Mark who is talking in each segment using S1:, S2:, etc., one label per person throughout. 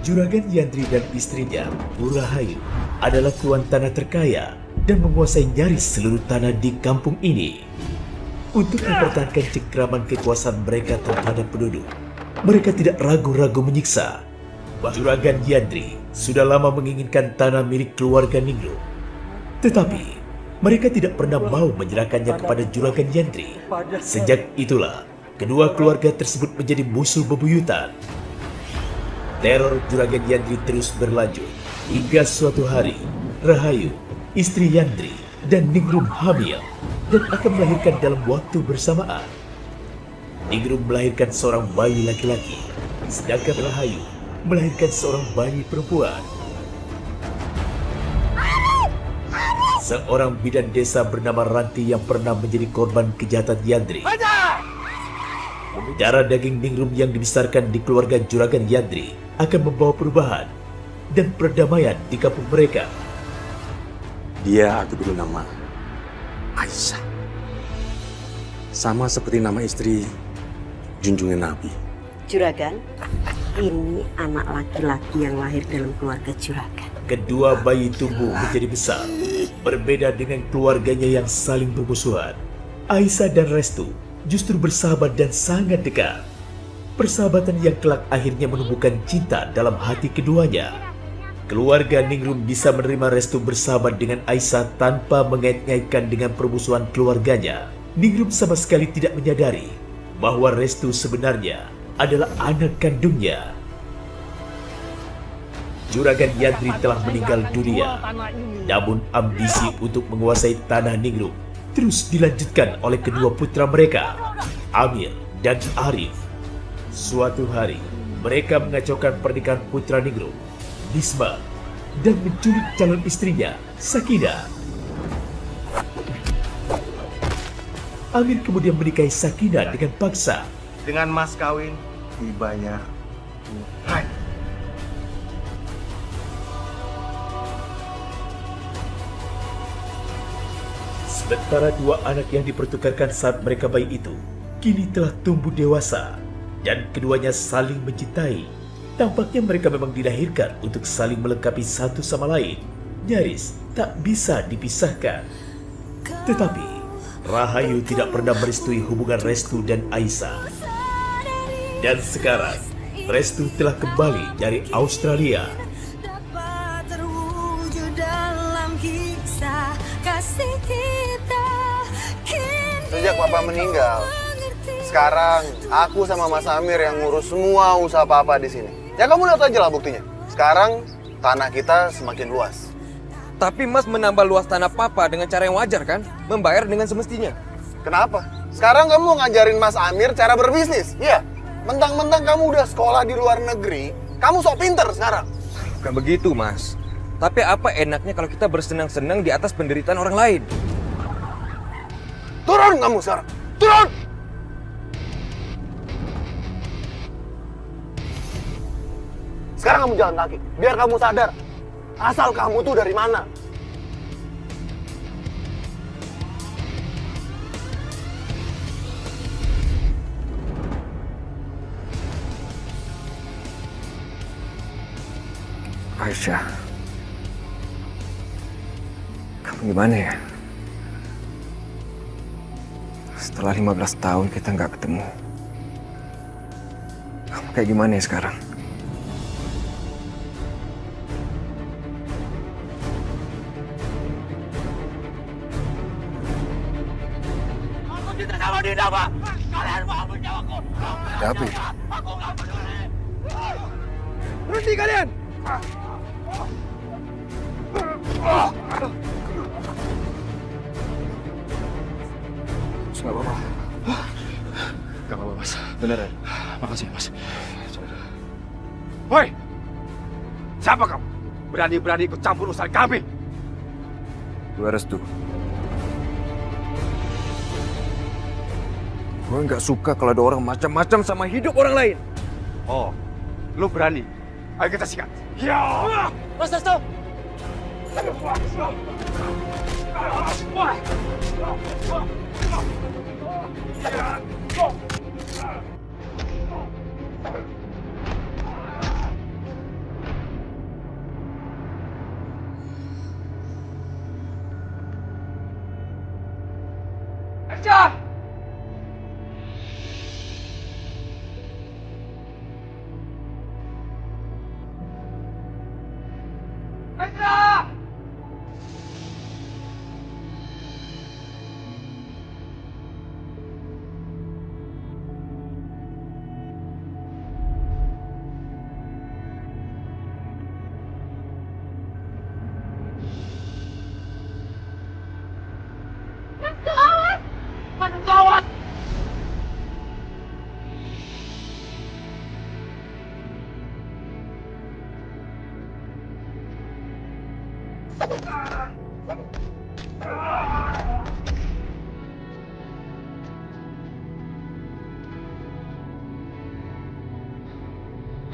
S1: Juragan Yandri dan istrinya, Bu Rahayu, adalah tuan tanah terkaya dan menguasai nyaris seluruh tanah di kampung ini. Untuk mempertahankan cengkraman kekuasaan mereka terhadap penduduk, mereka tidak ragu-ragu menyiksa. Juragan Yandri sudah lama menginginkan tanah milik keluarga Ningrum. Tetapi, mereka tidak pernah mau menyerahkannya kepada Juragan Yandri. Sejak itulah, kedua keluarga tersebut menjadi musuh bebuyutan. Teror Juragan Yandri terus berlanjut hingga suatu hari Rahayu, istri Yandri, dan Ningrum hamil dan akan melahirkan dalam waktu bersamaan. Ningrum melahirkan seorang bayi laki-laki, sedangkan Rahayu melahirkan seorang bayi perempuan. Seorang bidan desa bernama Ranti yang pernah menjadi korban kejahatan Yandri. Darah daging Ningrum yang dibesarkan di keluarga Juragan Yandri akan membawa perubahan dan perdamaian di kampung mereka.
S2: Dia aku dulu nama Aisyah. Sama seperti nama istri junjungan Nabi.
S3: Juragan, ini anak laki-laki yang lahir dalam keluarga Juragan.
S1: Kedua bayi tumbuh menjadi besar, berbeda dengan keluarganya yang saling bermusuhan. Aisyah dan Restu justru bersahabat dan sangat dekat. Persahabatan yang kelak akhirnya menumbuhkan cinta dalam hati keduanya. Keluarga Ningrum bisa menerima Restu bersahabat dengan Aisyah tanpa mengait-ngaitkan dengan permusuhan keluarganya. Ningrum sama sekali tidak menyadari bahwa Restu sebenarnya adalah anak kandungnya. Juragan Yandri telah meninggal dunia, namun ambisi untuk menguasai tanah Ningrum terus dilanjutkan oleh kedua putra mereka, Amir dan Arif. Suatu hari, mereka mengacaukan pernikahan putra Ningrum, Bisma, dan menculik calon istrinya, Sakinah. Amir kemudian menikahi Sakinah dengan paksa.
S4: Dengan mas kawin, tibanya Tuhan.
S1: Sementara dua anak yang dipertukarkan saat mereka bayi itu, kini telah tumbuh dewasa, dan keduanya saling mencintai. Tampaknya mereka memang dilahirkan untuk saling melengkapi satu sama lain, nyaris tak bisa dipisahkan. Tetapi, Rahayu tidak pernah merestui hubungan Restu dan Aisyah. Dan sekarang, Restu telah kembali dari Australia.
S4: Sejak papa meninggal, sekarang aku sama Mas Amir yang ngurus semua usaha papa di sini. Ya kamu lihat aja lah buktinya. Sekarang tanah kita semakin luas.
S5: Tapi Mas menambah luas tanah papa dengan cara yang wajar kan? Membayar dengan semestinya.
S4: Kenapa? Sekarang kamu ngajarin Mas Amir cara berbisnis. Iya. Mentang-mentang kamu udah sekolah di luar negeri, kamu sok pinter sekarang.
S5: Bukan begitu, Mas. Tapi apa enaknya kalau kita bersenang-senang di atas penderitaan orang lain?
S4: Turun kamu sekarang. Turun! Sekarang kamu jalan kaki, biar kamu sadar. Asal kamu tuh dari mana?
S5: Aisyah. Kamu gimana ya? Setelah 15 tahun kita nggak ketemu. Kamu kayak gimana ya sekarang?
S6: Aku cinta sama Dinda, Pak. Kalian mau ambil nyawaku.
S5: Ada apa itu?
S6: Aku nggak peduli.
S5: Berhenti kalian!
S2: Nggak apa-apa. Nggak apa-apa, Mas. Beneran. Makasih, Mas.
S6: Woi! Siapa kamu? Berani-berani ikut campur urusan kami.
S5: Gue Restu. Gue nggak suka kalau ada orang macam-macam sama hidup orang lain.
S6: Oh, lu berani? Ayo kita sikat. Ya!
S5: Mas Restu!
S6: Aisyah! Aisyah! Gawat! Mana gawat?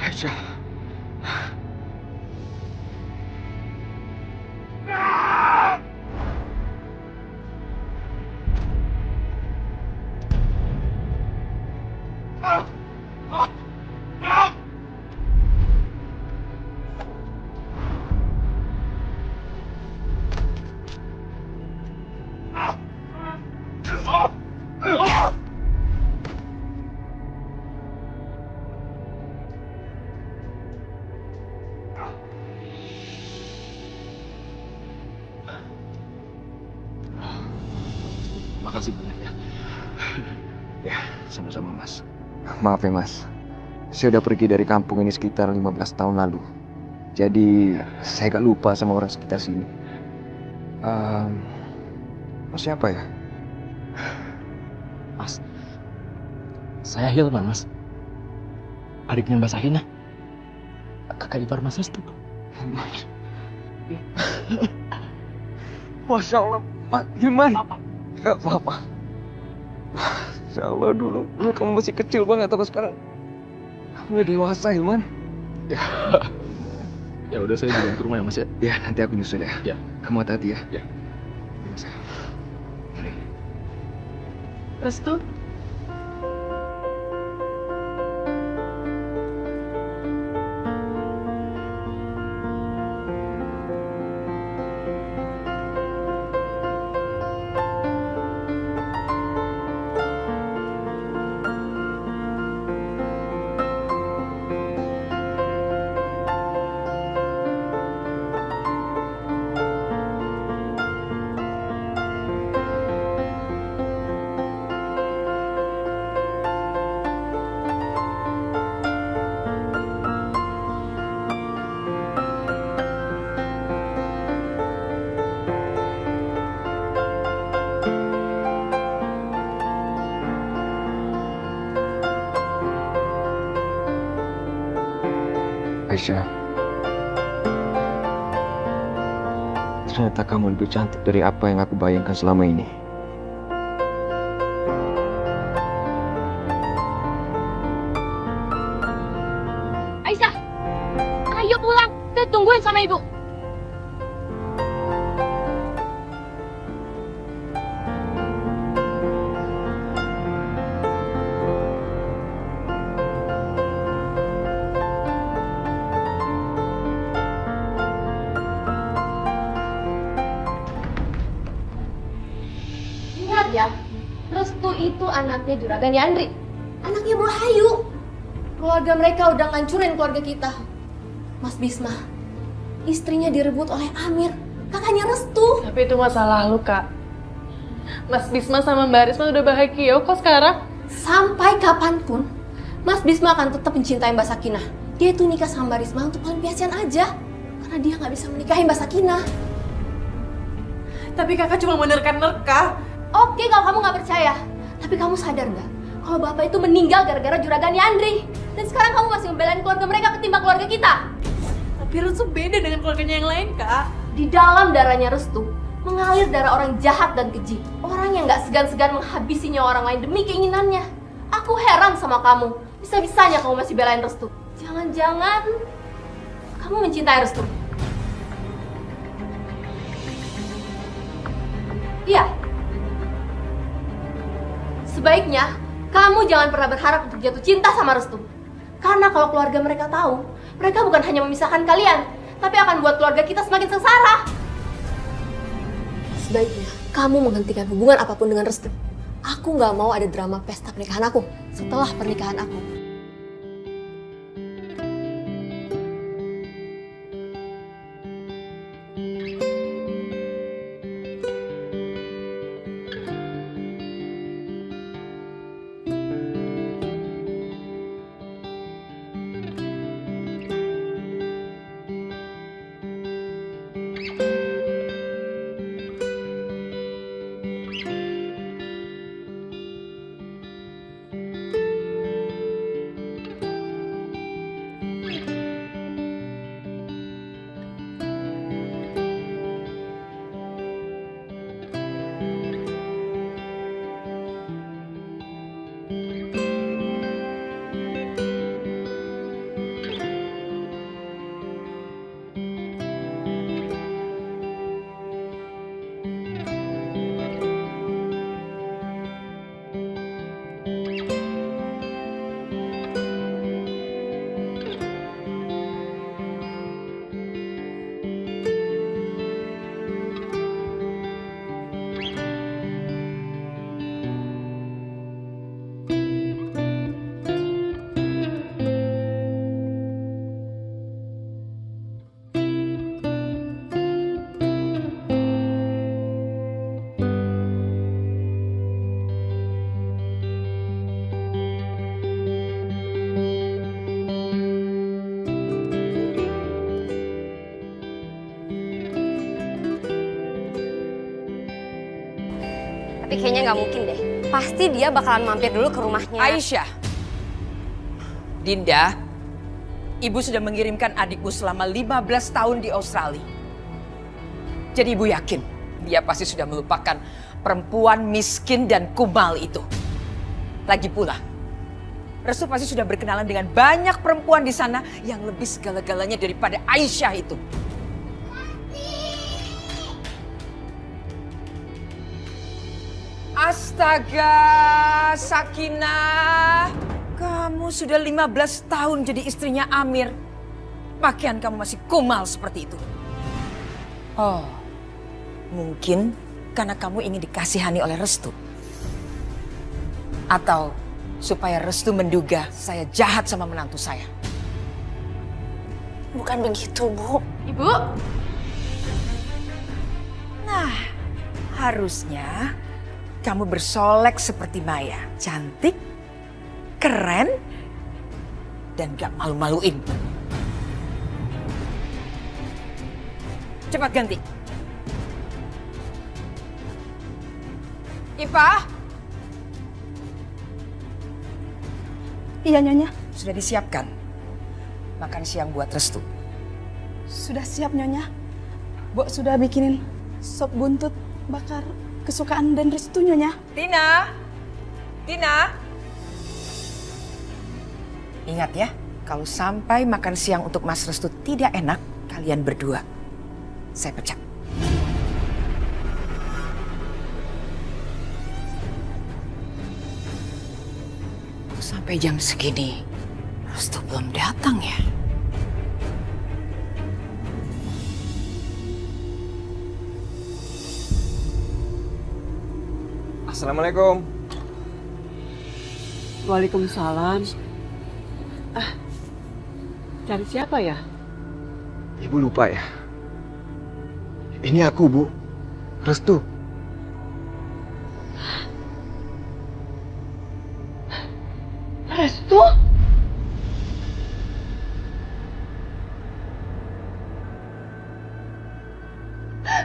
S5: Aisyah.
S2: Makasih banyak ya.
S5: Ya, sama-sama Mas. Maaf ya Mas, saya udah pergi dari kampung ini sekitar 15 tahun lalu. Jadi saya gak lupa sama orang sekitar sini. Mas siapa ya?
S2: Mas, saya Hilman, Mas. Adiknya Mbak Sakina. Kakak ipar Mas Restu.
S5: Masya Allah, Mas Hilman. Gak apa-apa. Insya Allah dulu kamu masih kecil banget, tapi sekarang kamu udah dewasa, Hilman.
S2: Ya udah, saya jalan ke rumah ya Mas ya.
S5: Ya, nanti aku nyusul ya.
S2: Ya.
S5: Kamu hati-hati ya.
S2: Ya.
S7: Restu?
S5: Aisyah, ternyata kamu lebih cantik dari apa yang aku bayangkan selama ini.
S7: Aisyah! Ayo pulang! Saya tungguin sama ibu. Ingat ya, Restu itu anaknya Juragan Yandri. Anaknya Bu Hayu. Keluarga mereka udah ngancurin keluarga kita. Mas Bisma, istrinya direbut oleh Amir, kakaknya Restu.
S8: Tapi itu masa lalu, Kak. Mas Bisma sama Mbak Risma udah bahagia kok sekarang.
S7: Sampai kapanpun, Mas Bisma akan tetap mencintai Mbak Sakinah. Dia itu nikah sama Mbak Risma untuk pelampiasan aja. Karena dia nggak bisa menikahi Mbak Sakinah.
S8: Tapi kakak cuma menerka-nerka.
S7: Oke, kalau kamu nggak percaya. Tapi kamu sadar nggak? Kalau bapak itu meninggal gara-gara Juragan Yandri. Dan sekarang kamu masih membelain keluarga mereka ketimbang keluarga kita.
S8: Tapi Restu beda dengan keluarganya yang lain, Kak.
S7: Di dalam darahnya Restu mengalir darah orang jahat dan keji. Orang yang nggak segan-segan menghabisi nyawa orang lain demi keinginannya. Aku heran sama kamu. Bisa-bisanya kamu masih belain Restu. Jangan-jangan kamu mencintai Restu. Iya. Sebaiknya kamu jangan pernah berharap untuk jatuh cinta sama Restu. Karena kalau keluarga mereka tahu, mereka bukan hanya memisahkan kalian, tapi akan buat keluarga kita semakin sengsara. Sebaiknya kamu menghentikan hubungan apapun dengan Restu.
S9: Aku nggak mau ada drama pesta pernikahan aku setelah pernikahan aku.
S10: Tapi kayaknya nggak mungkin deh. Pasti dia bakalan mampir dulu ke rumahnya.
S11: Aisyah, Dinda, ibu sudah mengirimkan adikku selama 15 tahun di Australia. Jadi ibu yakin dia pasti sudah melupakan perempuan miskin dan kumal itu. Lagi pula, Restu pasti sudah berkenalan dengan banyak perempuan di sana yang lebih segala-galanya daripada Aisyah itu. Astaga, Sakinah, kamu sudah 15 tahun jadi istrinya Amir. Pakaian kamu masih kumal seperti itu. Oh, mungkin karena kamu ingin dikasihani oleh Restu. Atau supaya Restu menduga saya jahat sama menantu saya.
S10: Bukan begitu, Bu.
S7: Ibu?
S11: Nah, harusnya kamu bersolek seperti Maya. Cantik, keren, dan gak malu-maluin. Cepat ganti. Ipah?
S8: Iya, Nyonya.
S11: Sudah disiapkan makan siang buat Restu.
S8: Sudah siap, Nyonya. Bo sudah bikinin sop buntut bakar kesukaan dan Restu, Nyonya.
S11: Tina! Tina! Ingat ya, kalau sampai makan siang untuk Mas Restu tidak enak, kalian berdua saya pecat. Sampai jam segini, Restu belum datang ya?
S5: Assalamualaikum.
S8: Waalaikumsalam. Cari siapa ya?
S5: Ibu lupa ya? Ini aku, Bu. Restu.
S8: Restu?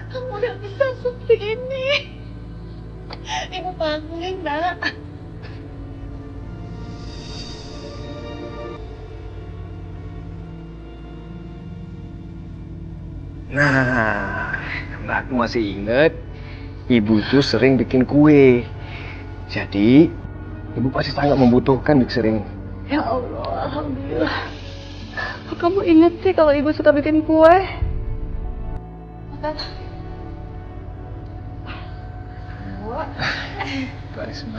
S8: Kamu udah bisa seperti ini. Ibu panggil, Nak.
S5: Nah, aku masih inget. Ibu tuh sering bikin kue. Jadi, ibu pasti sangat membutuhkan mixer ini.
S8: Ya Allah, alhamdulillah. Kok kamu inget sih kalau ibu suka bikin kue? Makan.
S5: Karisma.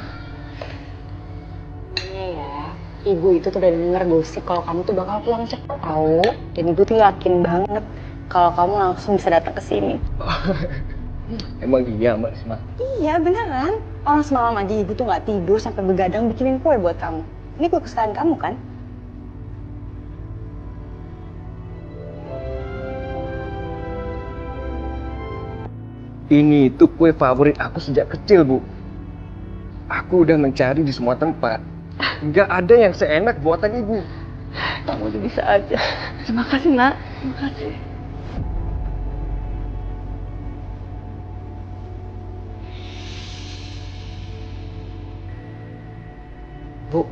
S10: Iya, ibu itu tuh udah denger gosip kalau kamu tuh bakal pulang cepet tahu. Dan ibu tuh yakin banget kalau kamu langsung bisa datang ke sini.
S5: Emang iya Mbak Risma?
S10: Iya beneran. Orang semalam aja ibu tuh nggak tidur sampai begadang bikinin kue buat kamu. Ini kue kesukaan kamu kan?
S5: Ini itu kue favorit aku sejak kecil, Bu. Aku udah mencari di semua tempat. Nggak ada yang seenak buatan Ibu.
S10: Kamu udah bisa aja. Terima kasih, Nak. Terima kasih. Bu,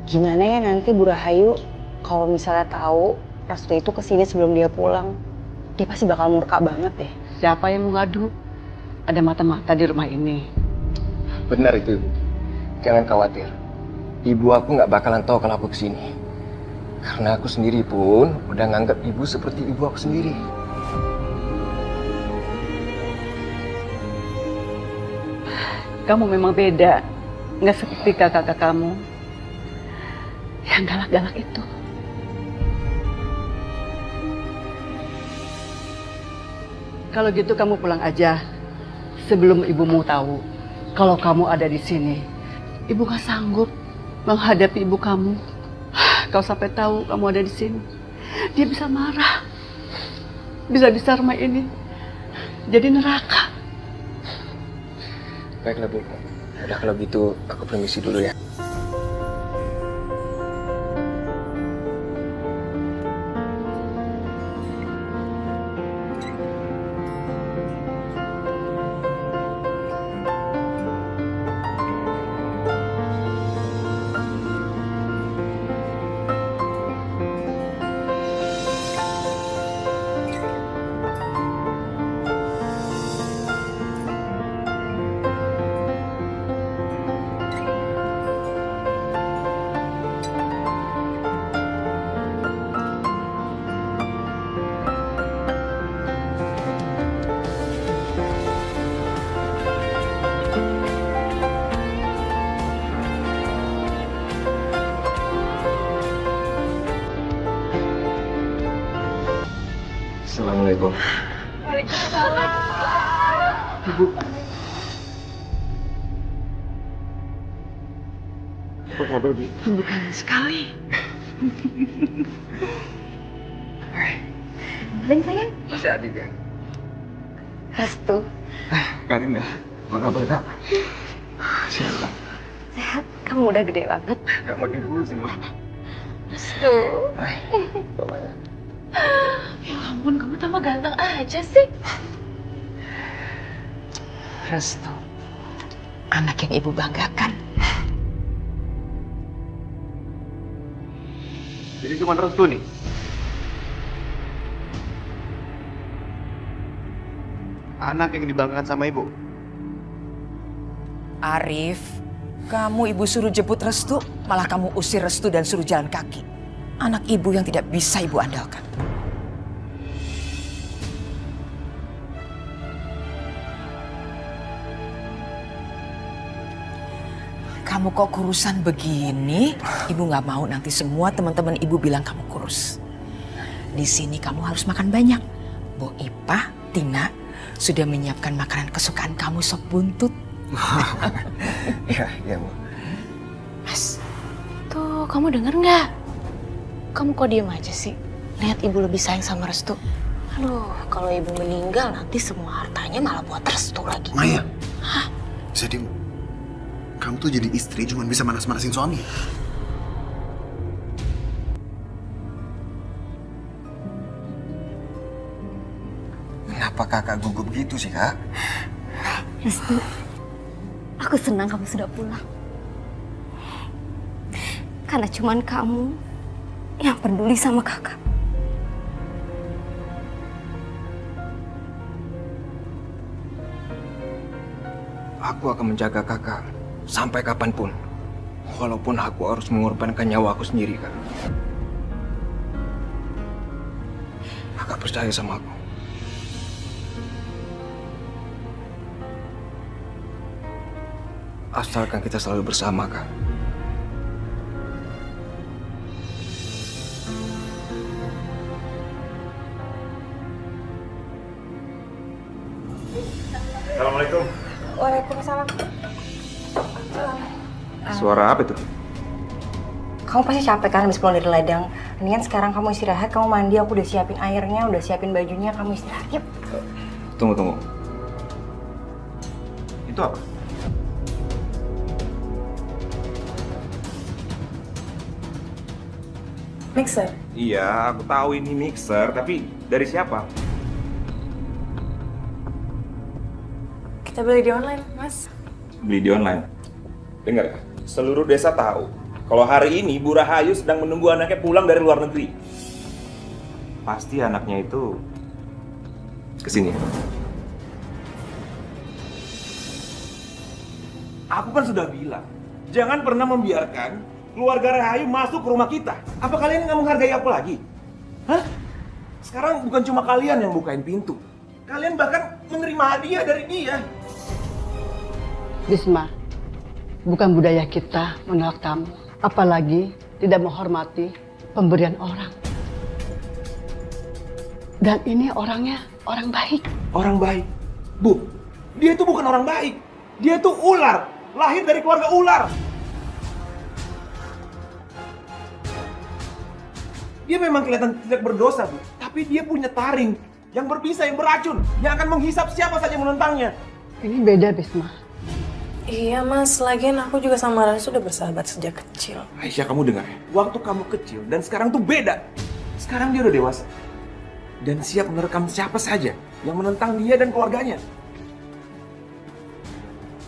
S10: gimana ya nanti Bu Rahayu kalau misalnya tahu Restu itu kesini sebelum dia pulang? Dia pasti bakal murka banget deh.
S12: Siapa yang mau ngadu? Ada mata-mata di rumah ini.
S5: Benar itu, Ibu. Jangan khawatir. Ibu aku nggak bakalan tahu kalau aku kesini. Karena aku sendiri pun udah nganggap Ibu seperti ibu aku sendiri.
S12: Kamu memang beda. Nggak seperti kakak-kakak kamu yang galak-galak itu. Kalau gitu kamu pulang aja sebelum ibumu tahu kalau kamu ada di sini. Ibu nggak sanggup menghadapi ibu kamu. Kalau sampai tahu kamu ada di sini, dia bisa marah. Bisa-bisa rumah ini jadi neraka.
S5: Baiklah, Bu. Udah kalau gitu aku permisi dulu ya. Assalamualaikum.
S6: Waalaikumsalam.
S5: Ibu. Apa kabar, Bu?
S12: Bukan sekali.
S10: Bang sayang.
S5: Masih adik ya?
S10: Restu.
S5: Karin ya? Apa kabar, Kak? Siapa?
S10: Sehat. Kamu udah gede banget.
S5: Gak makin dulu sih, Bu.
S10: Restu.
S5: Bapaknya.
S10: Ya ampun, kamu tambah ganteng aja sih. Restu, anak yang ibu banggakan.
S5: Jadi cuma Restu nih?
S4: Anak yang dibanggakan sama ibu.
S11: Arif, kamu ibu suruh jemput Restu, malah kamu usir Restu dan suruh jalan kaki. Anak ibu yang tidak bisa ibu andalkan. Kamu kok kurusan begini? Ibu nggak mau nanti semua teman-teman ibu bilang kamu kurus. Di sini kamu harus makan banyak. Bu Ipah, Tina sudah menyiapkan makanan kesukaan kamu, sop buntut.
S5: Iya, Bu.
S10: Mas, tuh kamu denger nggak? Kamu kok diem aja sih? Lihat ibu lebih sayang sama Restu. Aduh, kalau ibu meninggal nanti semua hartanya malah buat Restu lagi.
S4: Maya.
S10: Hah?
S4: Jadi kamu tuh jadi istri cuma bisa manas-manasin suami.
S5: Kenapa kakak gugup gitu sih, Kak?
S9: Restu, aku senang kamu sudah pulang. Karena cuman kamu yang peduli sama kakak.
S5: Aku akan menjaga kakak sampai kapanpun. Walaupun aku harus mengorbankan nyawa aku sendiri, Kak. Kakak percaya sama aku. Asalkan kita selalu bersama, Kak.
S10: Waalaikumsalam.
S5: Suara apa itu?
S10: Kamu pasti capek kan habis pulang dari ladang. Mendingan sekarang kamu istirahat, kamu mandi, aku udah siapin airnya, udah siapin bajunya, kamu istirahat. Yuk.
S5: Tunggu. Itu apa?
S10: Mixer.
S13: Iya, aku tahu ini mixer, tapi dari siapa?
S10: Kita beli di online, Mas.
S13: Beli di online. Dengar, seluruh desa tahu kalau hari ini Bu Rahayu sedang menunggu anaknya pulang dari luar negeri. Pasti anaknya itu kesini. Aku kan sudah bilang, jangan pernah membiarkan keluarga Rahayu masuk ke rumah kita. Apa kalian nggak menghargai aku lagi? Hah? Sekarang bukan cuma kalian yang bukain pintu. Kalian bahkan menerima hadiah dari dia.
S12: Bisma, bukan budaya kita menolak tamu, apalagi tidak menghormati pemberian orang. Dan ini orangnya orang baik.
S13: Orang baik? Bu, dia itu bukan orang baik. Dia itu ular, lahir dari keluarga ular. Dia memang kelihatan tidak berdosa, Bu. Tapi dia punya taring yang berbisa, yang beracun, yang akan menghisap siapa saja yang menentangnya.
S12: Ini beda, Bisma.
S10: Iya, Mas. Lagian aku juga sama Rara sudah bersahabat sejak kecil.
S13: Aisyah, kamu dengar ya? Waktu kamu kecil dan sekarang tuh beda. Sekarang dia udah dewasa. Dan siap menerkam siapa saja yang menentang dia dan keluarganya.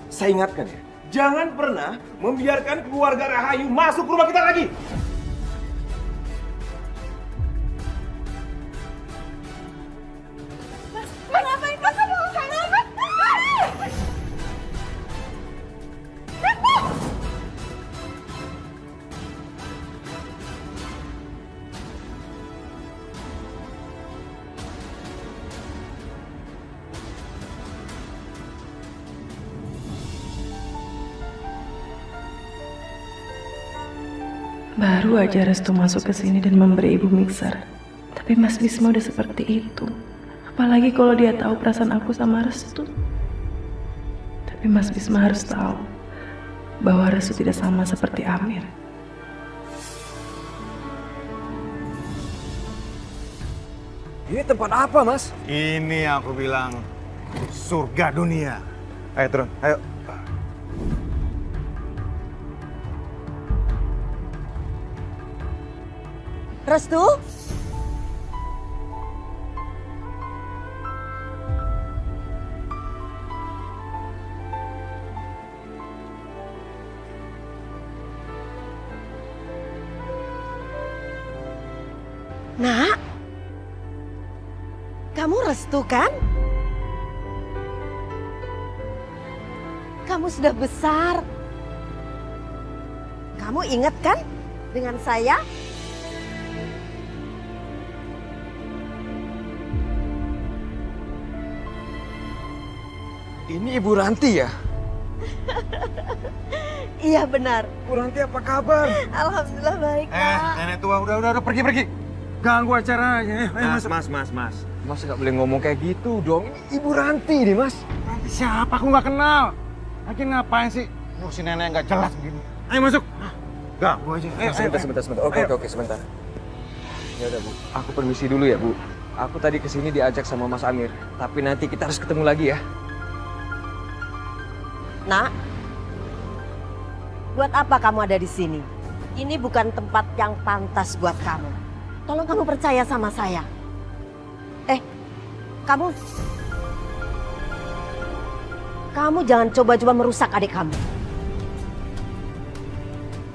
S13: Saya ingatkan ya, jangan pernah membiarkan keluarga Rahayu masuk ke rumah kita lagi.
S14: Baru aja Restu masuk ke sini dan memberi ibu mixer. Tapi Mas Bisma udah seperti itu. Apalagi kalau dia tahu perasaan aku sama Restu. Tapi Mas Bisma harus tahu bahwa Restu tidak sama seperti Amir.
S5: Ini tempat apa, Mas?
S4: Ini aku bilang surga dunia. Ayo turun, ayo.
S3: Restu? Nak? Kamu Restu kan? Kamu sudah besar. Kamu ingat kan dengan saya?
S5: Ini Ibu Ranti ya?
S3: Iya benar.
S5: Bu Ranti apa kabar?
S3: Alhamdulillah baik, Kak.
S4: Nenek tua udah pergi. Ganggu acaranya.
S5: Mas. Mas nggak boleh ngomong kayak gitu dong. Ini Ibu Ranti nih, Mas.
S4: Ranti siapa? Aku nggak kenal. Lagi ngapain sih? Ngurusin nenek nggak jelas begini. Ayo masuk. Ganggu aja. Ayo,
S5: Sebentar. Oke, sebentar. Ya udah, Bu. Aku permisi dulu ya, Bu. Aku tadi kesini diajak sama Mas Amir. Tapi nanti kita harus ketemu lagi ya.
S3: Nak, buat apa kamu ada di sini? Ini bukan tempat yang pantas buat kamu. Tolong kamu percaya sama saya. Kamu jangan coba-coba merusak adik kamu.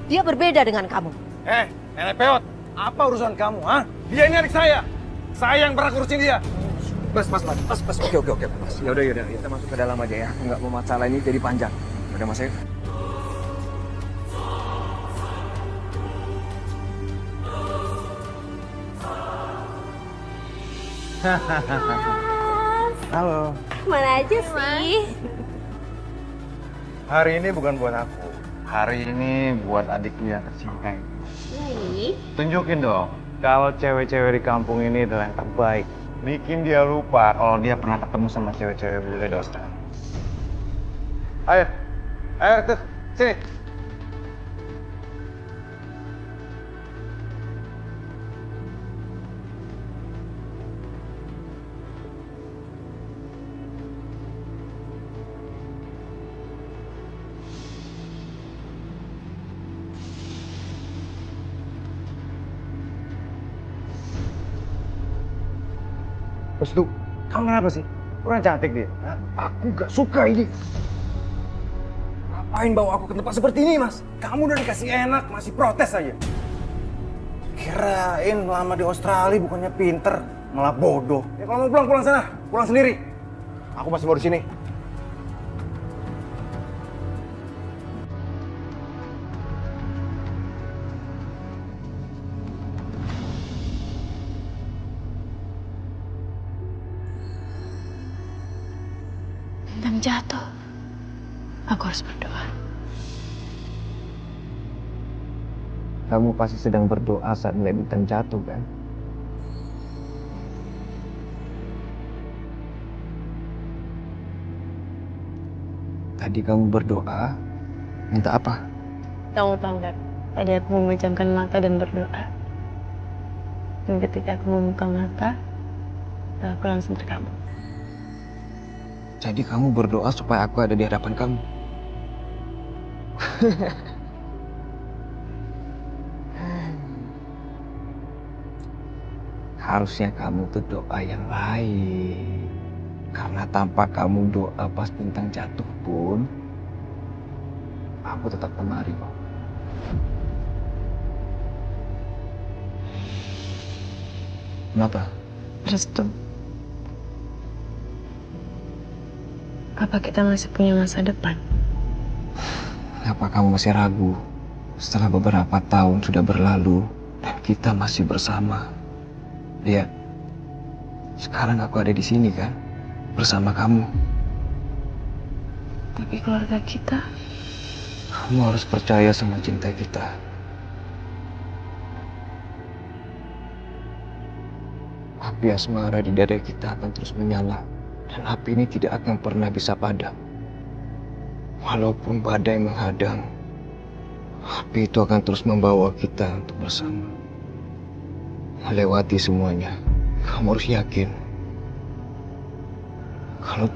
S3: Dia berbeda dengan kamu.
S4: Nenek peot, apa urusan kamu, ha? Dia ini adik saya. Saya yang berhak urusin dia.
S5: Mas. Oke, Mas. Yaudah. Kita masuk ke dalam aja ya. Aku nggak mau masalah ini jadi panjang. Udah, Mas, ayo.
S4: Halo.
S7: Kemana aja sih?
S4: Hari ini bukan buat aku. Hari ini buat adikku yang kecil kayak tunjukin dong kalau cewek-cewek di kampung ini adalah yang terbaik. Bikin dia lupa kalau dia pernah ketemu sama cewek-cewek bule dosa. Ayo, ayo tuh, sini.
S5: Restu, kamu kenapa sih? Kurang cantik dia. Hah? Aku gak suka ini.
S13: Ngapain bawa aku ke tempat seperti ini, Mas? Kamu udah dikasih enak, masih protes aja. Kirain lama di Australia bukannya pinter, malah bodoh. Ya kalau mau pulang, pulang sana. Pulang sendiri. Aku masih mau di sini.
S10: Bintang jatuh. Aku harus berdoa.
S5: Kamu pasti sedang berdoa saat melihat bintang jatuh, kan? Tadi kamu berdoa, minta apa?
S10: Kamu tahu nggak? Tadi aku memejamkan mata dan berdoa. Dan ketika aku membuka mata, aku langsung terkabul.
S5: Jadi kamu berdoa supaya aku ada di hadapan kamu. Harusnya kamu tuh doa yang baik. Karena tanpa kamu doa pas bintang jatuh pun, aku tetap kemari kok. Kenapa?
S10: Restu. Apa kita masih punya masa depan?
S5: Apa kamu masih ragu? Setelah beberapa tahun sudah berlalu dan kita masih bersama. Lihat, sekarang aku ada di sini kan, bersama kamu.
S10: Tapi keluarga kita,
S5: kamu harus percaya sama cinta kita. Api asmara di dada kita akan terus menyala. Dan api ini tidak akan pernah bisa padam. Walaupun badai menghadang, api itu akan terus membawa kita untuk bersama. Melewati semuanya. Kamu harus yakin. Kalau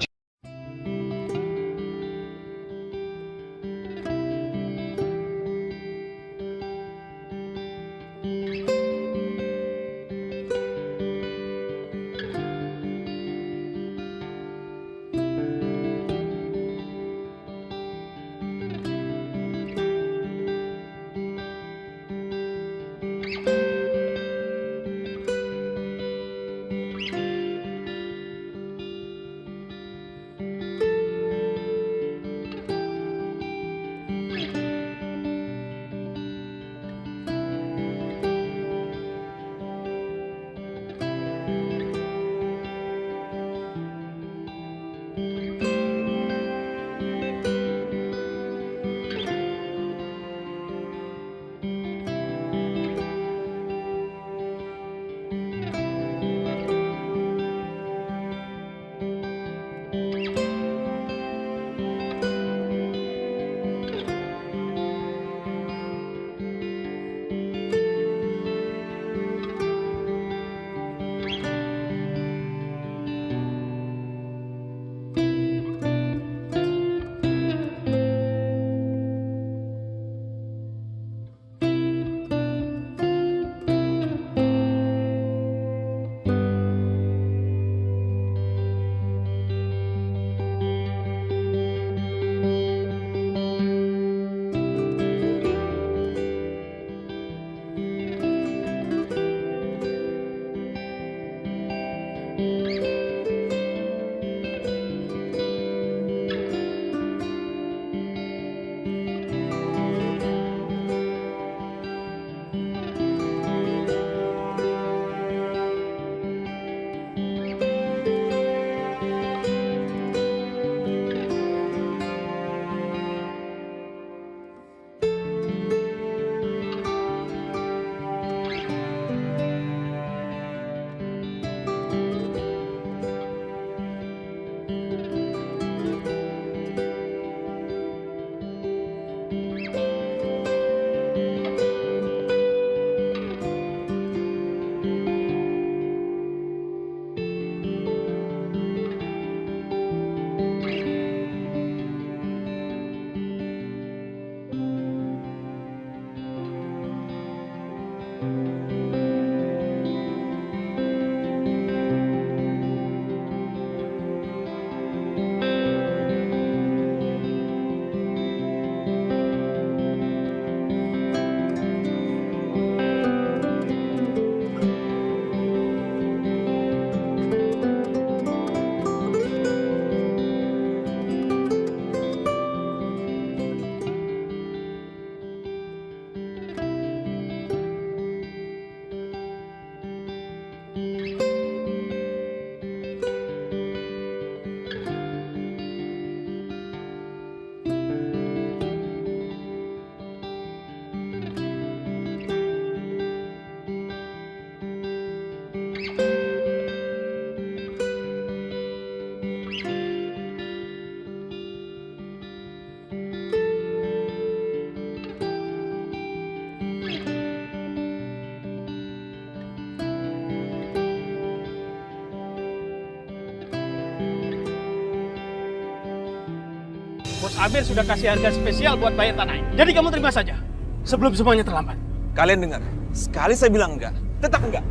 S6: Bos Amir sudah kasih harga spesial buat bayar tanah ini. Jadi kamu terima saja, sebelum semuanya terlambat.
S13: Kalian dengar, sekali saya bilang enggak, tetap enggak.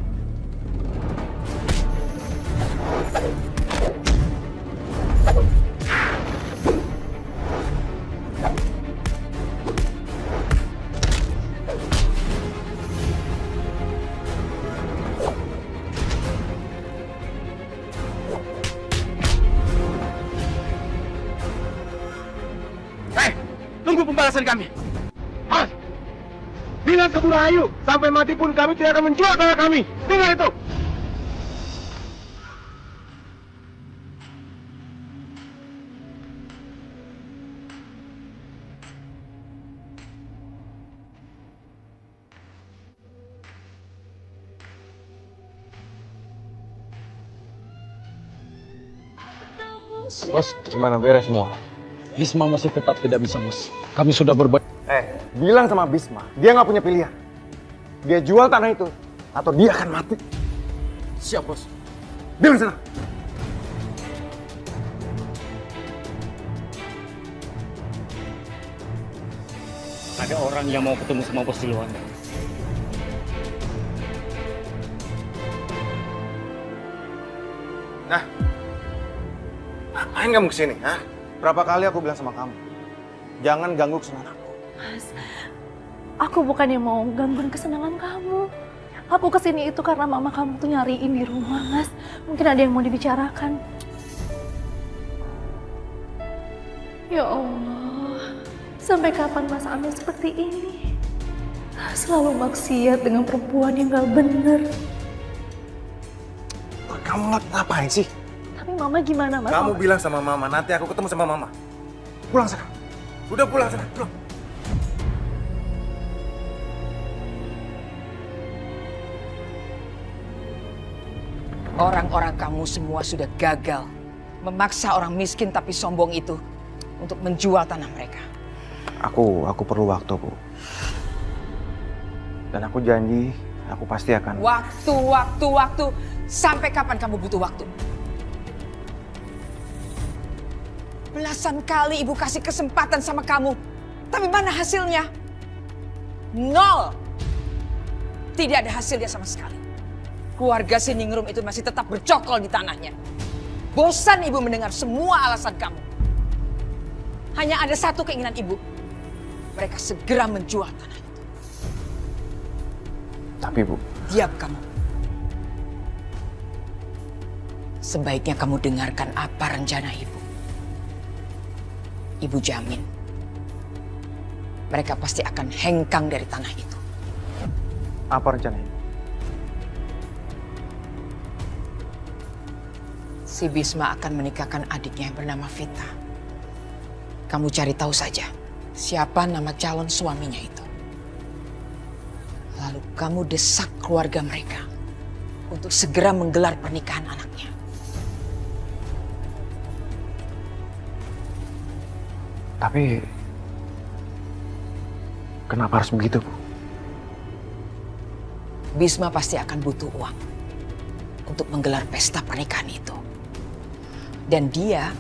S6: Tunggu pembalasan kami. Mas, bilang ke Bu Rahayu, sampai mati pun kami tidak akan menjual tanah kami. Dengar itu.
S5: Bos, gimana beres semua? Bisma masih tetap tidak bisa, Bos. Kami sudah berbuat.
S4: Bilang sama Bisma, dia nggak punya pilihan. Dia jual tanah itu, atau dia akan mati.
S6: Siap, Bos.
S4: Bilang sana.
S15: Ada orang yang mau ketemu sama Bos duluan.
S4: Nah, ngapain kamu kesini, ha? Berapa kali aku bilang sama kamu, jangan ganggu kesenangan aku.
S14: Mas, aku bukannya mau gangguin kesenangan kamu. Aku kesini itu karena mama kamu tuh nyariin di rumah, Mas. Mungkin ada yang mau dibicarakan. Ya Allah, sampai kapan Mas Amir seperti ini? Selalu maksiat dengan perempuan yang gak bener.
S4: Kamu ngapain sih?
S14: Tapi mama gimana, Mas?
S4: Kamu bilang sama mama, nanti aku ketemu sama mama. Pulang sana. Udah pulang sana, pulang.
S11: Orang-orang kamu semua sudah gagal memaksa orang miskin tapi sombong itu untuk menjual tanah mereka.
S4: Aku perlu waktu, Bu. Dan aku janji, aku pasti akan...
S11: Waktu. Sampai kapan kamu butuh waktu? Belasan kali ibu kasih kesempatan sama kamu. Tapi mana hasilnya? Nol. Tidak ada hasilnya sama sekali. Keluarga Siningrum itu masih tetap bercokol di tanahnya. Bosan ibu mendengar semua alasan kamu. Hanya ada satu keinginan ibu. Mereka segera menjual tanah itu.
S4: Tapi, Bu...
S11: Diam kamu. Sebaiknya kamu dengarkan apa rencana ibu. Ibu jamin, mereka pasti akan hengkang dari tanah itu.
S4: Apa rencananya?
S11: Si Bisma akan menikahkan adiknya yang bernama Vita. Kamu cari tahu saja siapa nama calon suaminya itu. Lalu kamu desak keluarga mereka untuk segera menggelar pernikahan anaknya.
S4: Tapi... kenapa harus begitu, Bu?
S11: Bisma pasti akan butuh uang untuk menggelar pesta pernikahan itu. Dan dia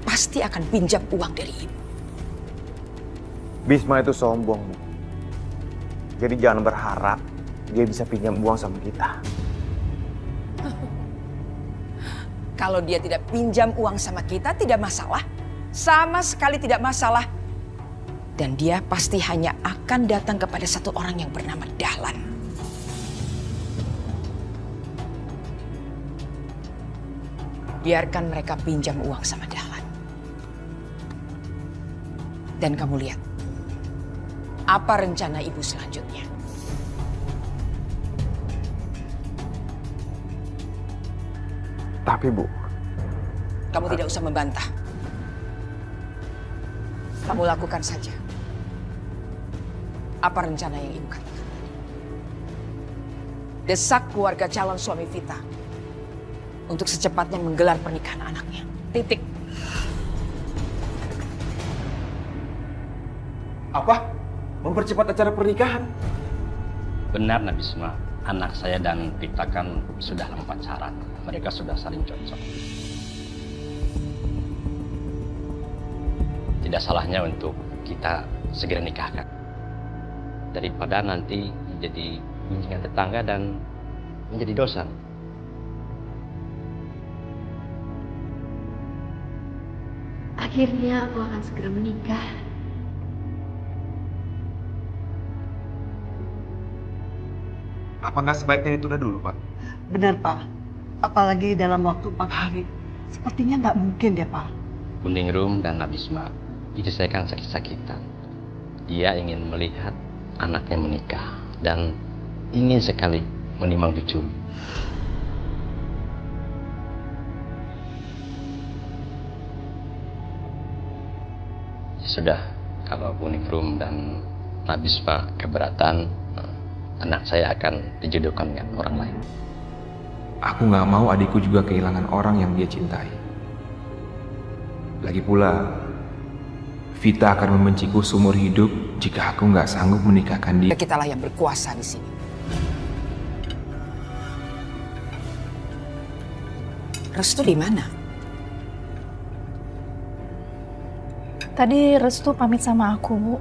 S11: pasti akan pinjam uang dari ibu.
S4: Bisma itu sombong, Bu. Jadi jangan berharap dia bisa pinjam uang sama kita.
S11: Kalau dia tidak pinjam uang sama kita, tidak masalah. Sama sekali tidak masalah. Dan dia pasti hanya akan datang kepada satu orang yang bernama Dahlan. Biarkan mereka pinjam uang sama Dahlan. Dan kamu lihat, apa rencana ibu selanjutnya.
S4: Tapi, Bu...
S11: Kamu tidak usah membantah. Kamu lakukan saja apa rencana yang ibu katakan. Desak keluarga calon suami Vita untuk secepatnya menggelar pernikahan anaknya. Titik.
S13: Apa? Mempercepat acara pernikahan?
S15: Benar, Nabisma. Anak saya dan Vita kan sudah lama pacaran. Mereka sudah saling cocok. Jadi tidak salahnya untuk kita segera nikahkan. Daripada nanti menjadi gunjingan tetangga dan menjadi dosa.
S7: Akhirnya aku akan segera menikah.
S13: Apa nggak sebaiknya ditunda dulu, Pak?
S12: Benar, Pak. Apalagi dalam waktu 4 hari. Sepertinya nggak mungkin ya, Pak.
S15: Buningrum dan Nabisma diselesaikan sakit-sakitan. Dia ingin melihat anaknya menikah dan ingin sekali menimang cucu. Ya sudah, kalau Buningrum dan Nabisma keberatan, anak saya akan dijodohkan dengan orang lain.
S5: Aku nggak mau adikku juga kehilangan orang yang dia cintai. Lagi pula, Vita akan membenciku seumur hidup jika aku nggak sanggup menikahkan dia.
S11: Kitalah yang berkuasa di sini. Restu di mana?
S8: Tadi Restu pamit sama aku, Bu.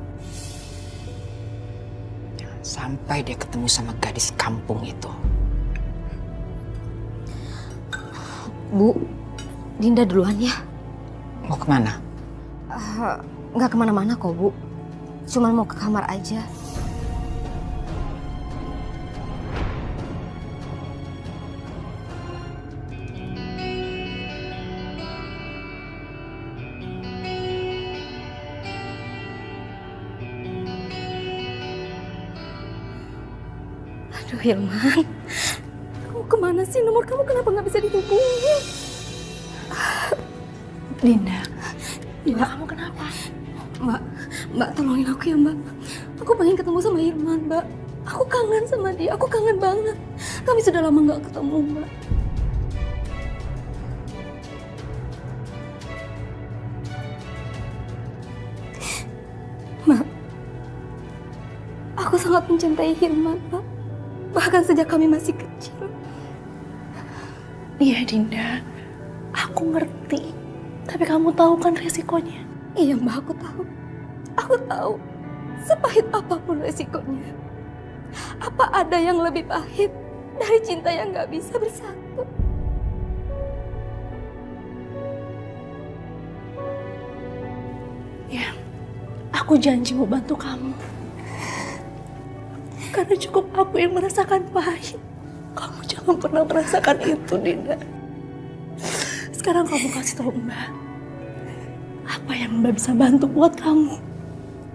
S11: Sampai dia ketemu sama gadis kampung itu.
S9: Bu, Dinda duluan ya.
S11: Mau kemana?
S9: Nggak kemana-mana kok, Bu. Cuma mau ke kamar aja. Aduh, Hilman. Kamu kemana sih? Nomor kamu kenapa nggak bisa dihubungi?
S8: Dinda, kamu kenapa?
S9: Mbak tolongin aku ya, Mbak. Aku pengen ketemu sama Hilman, Mbak. Aku kangen sama dia, aku kangen banget. Kami sudah lama nggak ketemu, Mbak. Mbak, aku sangat mencintai Hilman, Mbak. Bahkan sejak kami masih kecil.
S8: Iya, Dinda. Aku ngerti. Tapi kamu tahu kan resikonya?
S9: Iya, Mbak, aku tahu. Aku tahu. Sepahit apapun resikonya. Apa ada yang lebih pahit dari cinta yang gak bisa bersatu?
S8: Ya, aku janji mau bantu kamu. Karena cukup aku yang merasakan pahit. Kamu jangan pernah merasakan itu, Dinda. Sekarang kamu kasih tahu Mbak. Apa yang Mbak bisa bantu buat kamu?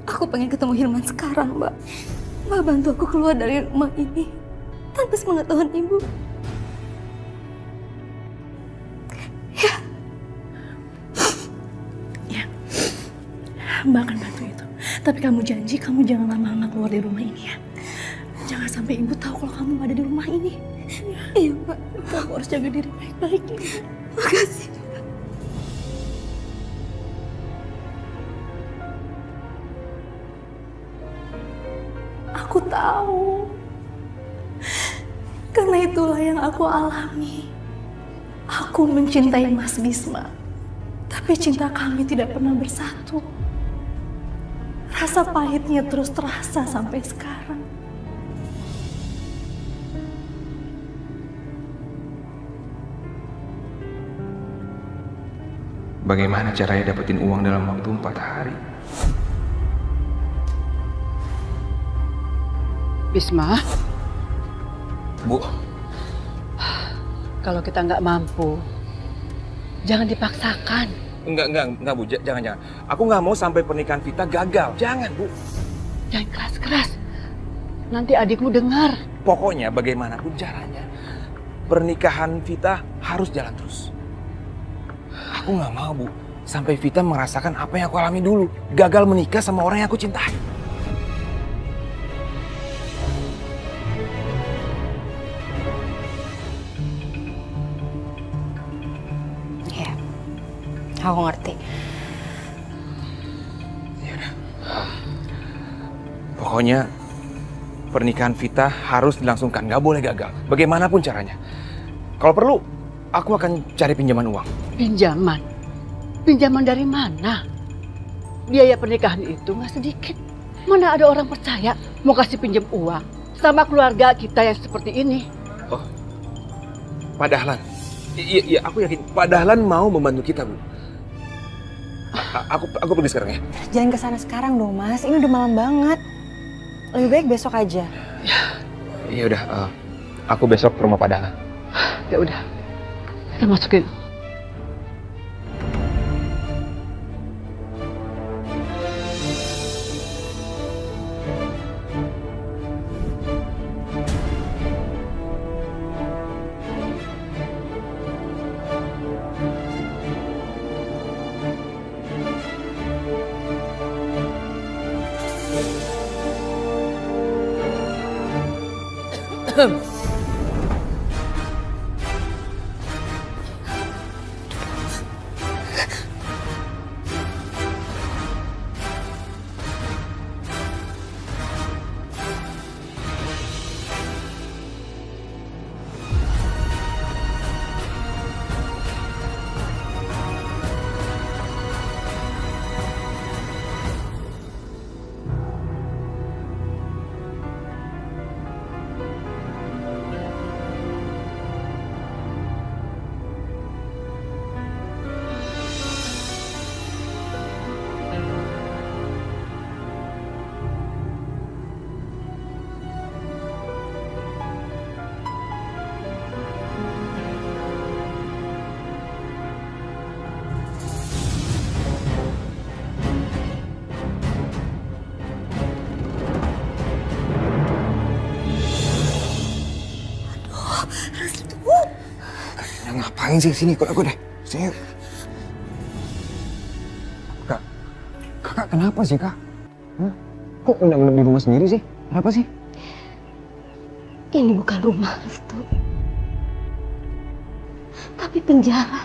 S9: Aku pengen ketemu Hilman sekarang, Mbak. Mbak bantu aku keluar dari rumah ini tanpa sepengetahuan Ibu.
S8: Ya, Mbak akan bantu itu. Tapi kamu janji kamu jangan lama-lama keluar dari rumah ini ya. Jangan sampai Ibu tahu kalau kamu ada di rumah ini.
S9: Iya, Mbak.
S8: Kamu harus jaga diri baik-baik.
S9: Makasih.
S8: Aku tahu. Karena itulah yang aku alami. Aku mencintai Mas Bisma. Tapi cinta kami tidak pernah bersatu. Rasa pahitnya terus terasa sampai sekarang.
S5: Bagaimana caranya dapetin uang dalam waktu 4 hari?
S12: Bisma,
S5: Bu,
S12: kalau kita nggak mampu, jangan dipaksakan.
S13: Enggak, Bu. Jangan. Aku nggak mau sampai pernikahan Vita gagal. Jangan, Bu.
S12: Jangan keras-keras. Nanti adikmu dengar.
S13: Pokoknya bagaimanapun caranya, pernikahan Vita harus jalan terus. Aku nggak mau, Bu, sampai Vita merasakan apa yang aku alami dulu. Gagal menikah sama orang yang aku cintai.
S10: Aku ngerti.
S13: Pokoknya pernikahan Vita harus dilangsungkan, nggak boleh gagal. Bagaimanapun caranya. Kalau perlu, aku akan cari pinjaman uang.
S12: Pinjaman? Pinjaman dari mana? biaya pernikahan itu nggak sedikit. Mana ada orang percaya mau kasih pinjam uang sama keluarga kita yang seperti ini.
S13: Oh, Pak Dahlan. Iya, aku yakin Pak Dahlan mau membantu kita, Bu. Aku pergi sekarang ya.
S16: Jangan ke sana sekarang dong, Mas. Ini udah malam banget. Lebih baik besok aja.
S5: Ya udah, aku besok ke rumah Pak Dahlan.
S12: Ya udah, kita masukin.
S5: Ngapain sih sini? Ikut aku deh. Sini. Kak, kakak kenapa sih kak? Kok ngendap-ngendap di rumah sendiri sih? Kenapa sih?
S9: Ini bukan rumah, Restu. Tapi penjara.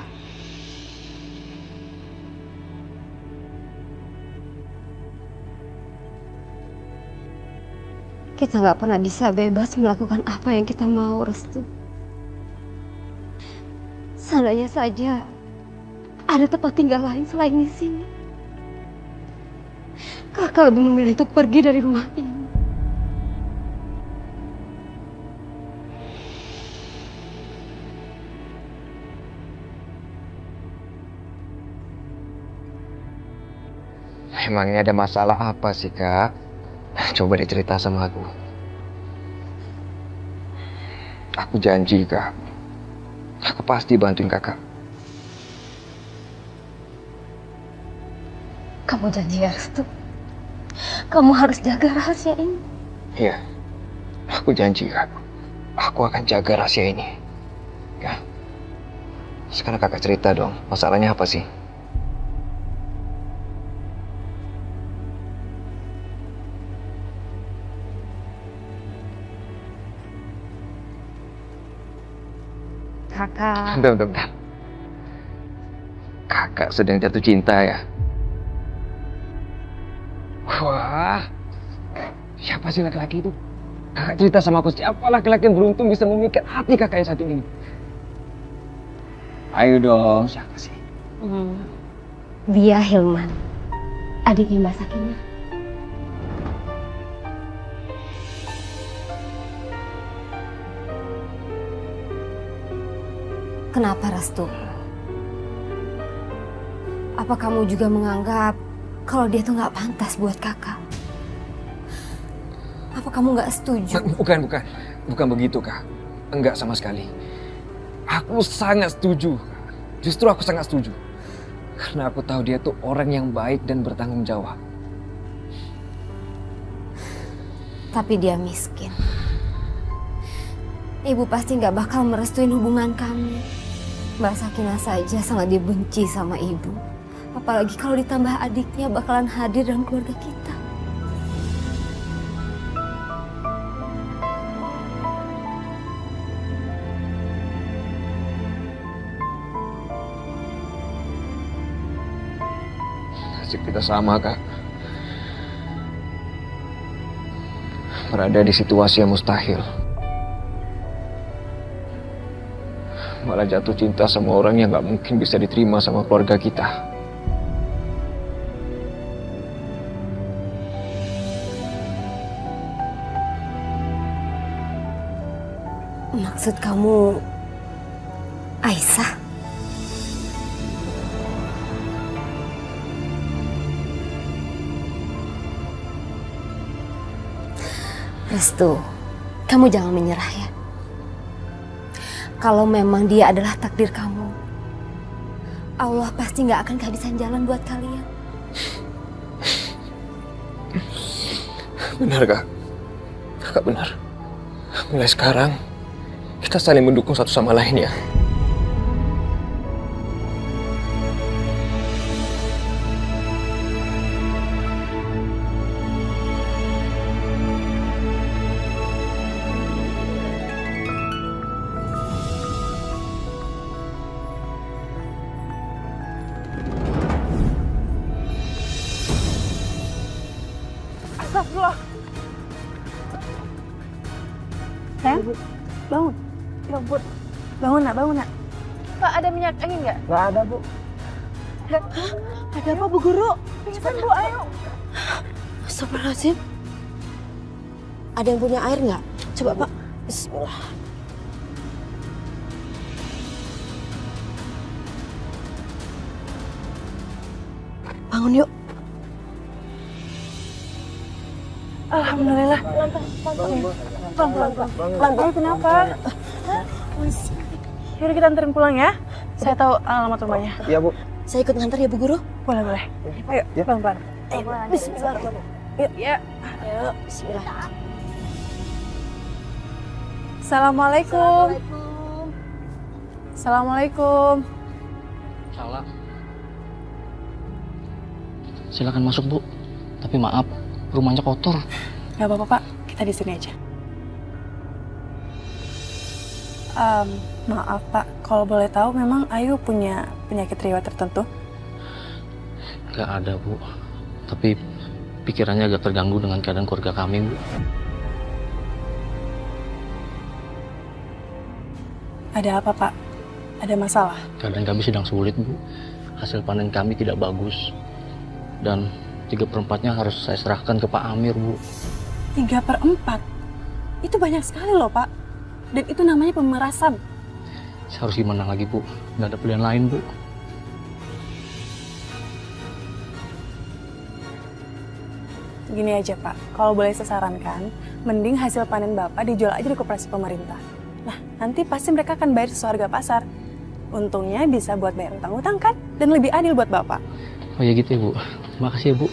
S9: Kita nggak pernah bisa bebas melakukan apa yang kita mau, Restu. Seandainya saja ada tempat tinggal lain selain di sini. Kakak lebih memilih untuk pergi dari rumah ini.
S5: Emangnya ada masalah apa sih kak? Coba deh cerita sama aku. Aku janji kak. Aku pasti bantuin kakak.
S9: Kamu janji ya, Restu? Kamu harus jaga rahasia ini.
S5: Iya, aku janji kak. Aku akan jaga rahasia ini. Ya. Sekarang kakak cerita dong, masalahnya apa sih?
S9: Kakak.
S5: Bentar. Kakak sedang jatuh cinta ya? Wah, siapa sih laki-laki itu? Kakak cerita sama aku, siapa laki-laki yang beruntung bisa memikat hati kakak yang satu ini? Ayo dong, siapa sih?
S9: Dia Hilman, adiknya Mbak Sakinah. Kenapa, Restu? Apa kamu juga menganggap kalau dia tuh nggak pantas buat kakak? Apa kamu nggak setuju?
S5: Bukan begitu kak. Enggak sama sekali. Aku sangat setuju. Justru aku sangat setuju. Karena aku tahu dia tuh orang yang baik dan bertanggung jawab.
S9: Tapi dia miskin. Ibu pasti nggak bakal merestuin hubungan kami. Mbak Sakinah saja sangat dibenci sama ibu. Apalagi kalau ditambah adiknya bakalan hadir dalam keluarga kita.
S5: Nasib kita sama kak. Berada di situasi yang mustahil. Malah jatuh cinta sama orang yang gak mungkin bisa diterima sama keluarga kita.
S9: Maksud kamu Aisyah? Restu, kamu jangan menyerah ya. Kalau memang dia adalah takdir kamu, Allah pasti nggak akan kehabisan jalan buat kalian.
S5: Benar, Kak. Kakak benar. Mulai sekarang, kita saling mendukung satu sama lain ya.
S8: Astagfirullah. Sayang, bangun. Ya ampun. Bangun nak. Pak, ada minyak angin nggak?
S12: Nggak ada, Bu.
S8: Ada apa, Bu Guru? Pingsan, Bu, ayo.
S3: Astagfirullahaladzim. Ada yang punya air nggak? Coba, Pak. Bismillah. Bangun yuk.
S8: Alhamdulillah. Pelan-pelan. Kenapa? Yaudah kita anterin pulang ya. Saya tahu alamat rumahnya.
S12: Iya, Bu.
S3: Saya ikut nganter ya, Bu Guru.
S8: Boleh. Ayo, pelan-pelan.
S3: Bismillah.
S8: Yuk. Ya.
S3: Ayo, bismillah.
S8: Assalamualaikum. Assalamualaikum.
S2: Salah. Silakan masuk, Bu. Tapi maaf, rumahnya kotor.
S8: Gak apa-apa, Pak. Kita di sini aja. Maaf, Pak. Kalau boleh tahu, memang Ayu punya penyakit riwayat tertentu?
S2: Gak ada, Bu. Tapi pikirannya agak terganggu dengan keadaan keluarga kami, Bu.
S8: Ada apa, Pak? Ada masalah?
S2: Keadaan kami sedang sulit, Bu. Hasil panen kami tidak bagus. Dan 3/4-nya harus saya serahkan ke Pak Amir, Bu.
S8: 3/4? Itu banyak sekali loh, Pak. Dan itu namanya pemerasan.
S2: Saya harus gimana lagi, Bu? Nggak ada pilihan lain, Bu.
S8: Gini aja, Pak. Kalau boleh saya sarankan, mending hasil panen Bapak dijual aja di koperasi pemerintah. Nah, nanti pasti mereka akan bayar sesuai harga pasar. Untungnya bisa buat bayar utang-utang kan? Dan lebih adil buat Bapak.
S2: Oh ya gitu ya, Bu. Terima kasih ya, Bu.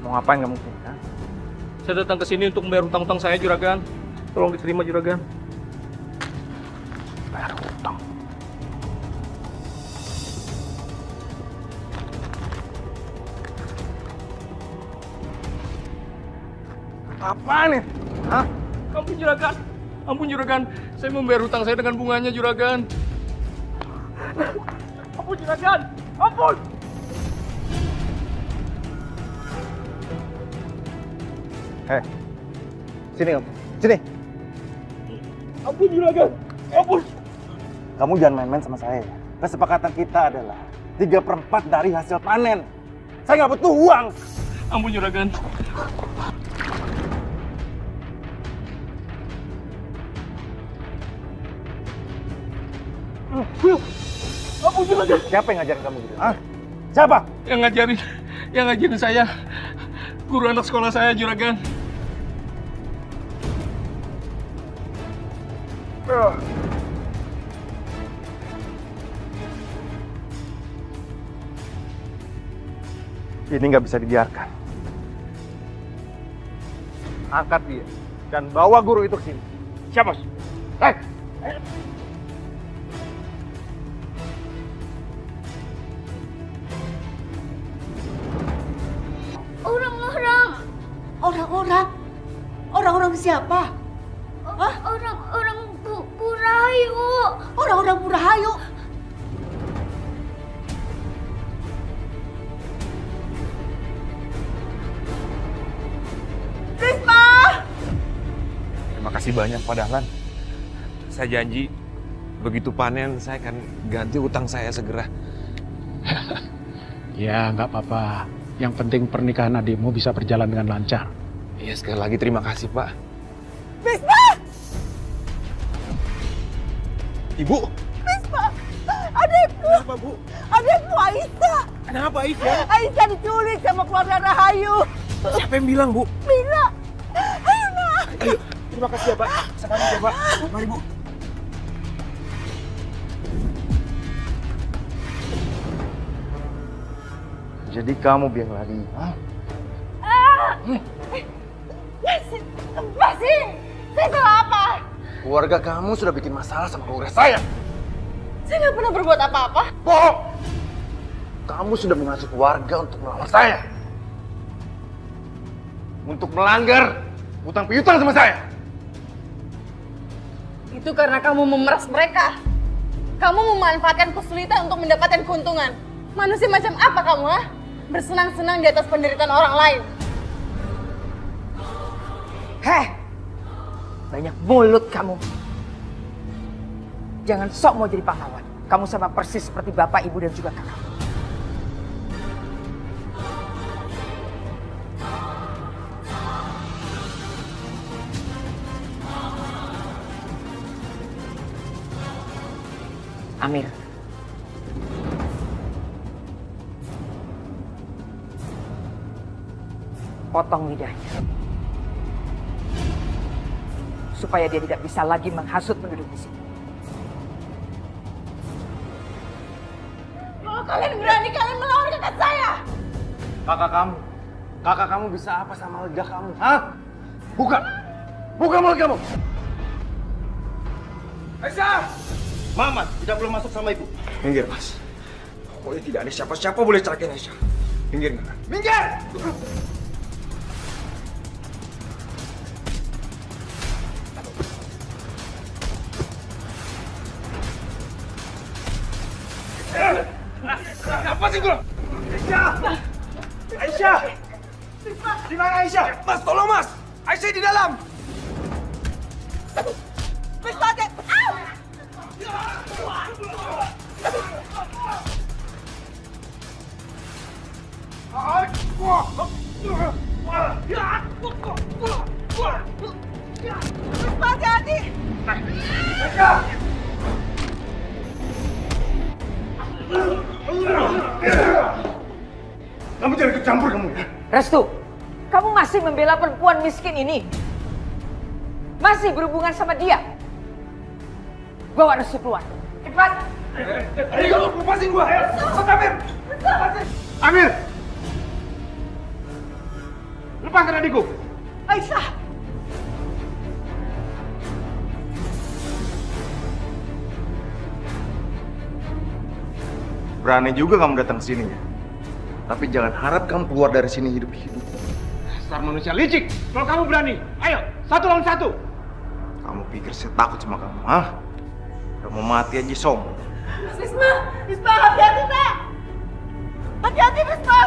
S5: Mau ngapain kamu? Hah?
S13: Saya datang ke sini untuk membayar utang-utang saya, Juragan. Tolong diterima, Juragan.
S5: Bayar utang.
S13: Apa nih? Hah? Ampun, Juragan. Ampun, Juragan. Saya membayar utang saya dengan bunganya, Juragan. Ampun, Juragan. Ampun.
S4: Hei, sini kamu. Sini.
S13: Ampun, Juragan. Ampun.
S4: Kamu jangan main-main sama saya. Kesepakatan kita adalah 3/4 dari hasil panen. Saya nggak butuh uang.
S13: Ampun, Juragan. Ampun, Juragan.
S4: Siapa yang ngajarin kamu gitu? Hah? Siapa?
S13: Yang ngajarin saya. Guru anak sekolah saya, Juragan.
S4: Ini nggak bisa dibiarkan. Angkat dia dan bawa guru itu ke sini.
S13: Siapa?
S3: Orang-orang siapa?
S9: Orang-orang Burahayu.
S3: Orang-orang Burahayu.
S4: Terima kasih
S13: kasih banyak Pak Dahlan. Saya janji begitu panen saya akan ganti utang saya segera.
S17: Ya, nggak apa-apa. Yang penting pernikahan adikmu bisa berjalan dengan lancar.
S13: Iya, sekali lagi terima kasih, Pak.
S18: Bisma!
S13: Ibu!
S18: Bisma! Adikku!
S13: Kenapa, Bu?
S18: Adikku Aisyah!
S13: Kenapa Aisyah?
S18: Aisyah diculik sama keluarga Rahayu.
S13: Siapa yang bilang, Bu?
S18: Mila! Ayo, nak!
S13: Ayo, terima kasih ya, Pak. Sekarang ya, Pak. Mari, Bu.
S6: Jadi kamu biang lari, hah?
S18: Masih! Saya salah apa?
S6: Keluarga kamu sudah bikin masalah sama keluarga saya.
S18: Saya nggak pernah berbuat apa-apa.
S6: Bohong! Kamu sudah menghasut warga untuk melawan saya. Untuk melanggar utang piutang sama saya.
S18: Itu karena kamu memeras mereka. Kamu memanfaatkan kesulitan untuk mendapatkan keuntungan. Manusia macam apa kamu, ha? Bersenang-senang di atas penderitaan orang lain.
S11: Heh, banyak mulut kamu. Jangan sok mau jadi pahlawan. Kamu sama persis seperti bapak, ibu, dan juga kakak. Amir. Potong lidahnya. Supaya dia tidak bisa lagi menghasut penduduk di sini.
S18: Kalau kalian berani, kalian melawan kakak saya.
S6: Kakak kamu bisa apa sama lidah kamu, hah? Buka mulut kamu.
S13: Aisyah! Mamat tidak boleh masuk sama ibu. Minggir, Mas. Pokoknya tidak ada siapa-siapa boleh celakain Aisyah. Minggir, nggak? Minggir! Apa sih gua? Aisyah! Aisyah! Di mana Aisyah? Mas, tolong Mas! Aisyah di dalam!
S18: Bisma, hati-hati!
S6: Kamu jangan ikut campur kamu ya.
S11: Restu, kamu masih membela perempuan miskin ini? Masih berhubungan sama dia? Bawa Restu keluar. Cepat!
S13: Ayo, lepasin gua! Amir! Amir! Lepaskan adikku!
S18: Aisyah!
S6: Berani juga kamu datang ke sini ya. Tapi jangan harap kamu keluar dari sini hidup-hidup.
S13: Dasar manusia licik! Kalau kamu berani, ayo, 1 lawan 1!
S6: Kamu pikir saya takut sama kamu, hah? Udah mau mati aja sombong.
S18: Bisma! Bisma, hati-hati, nak! Hati-hati, Bisma!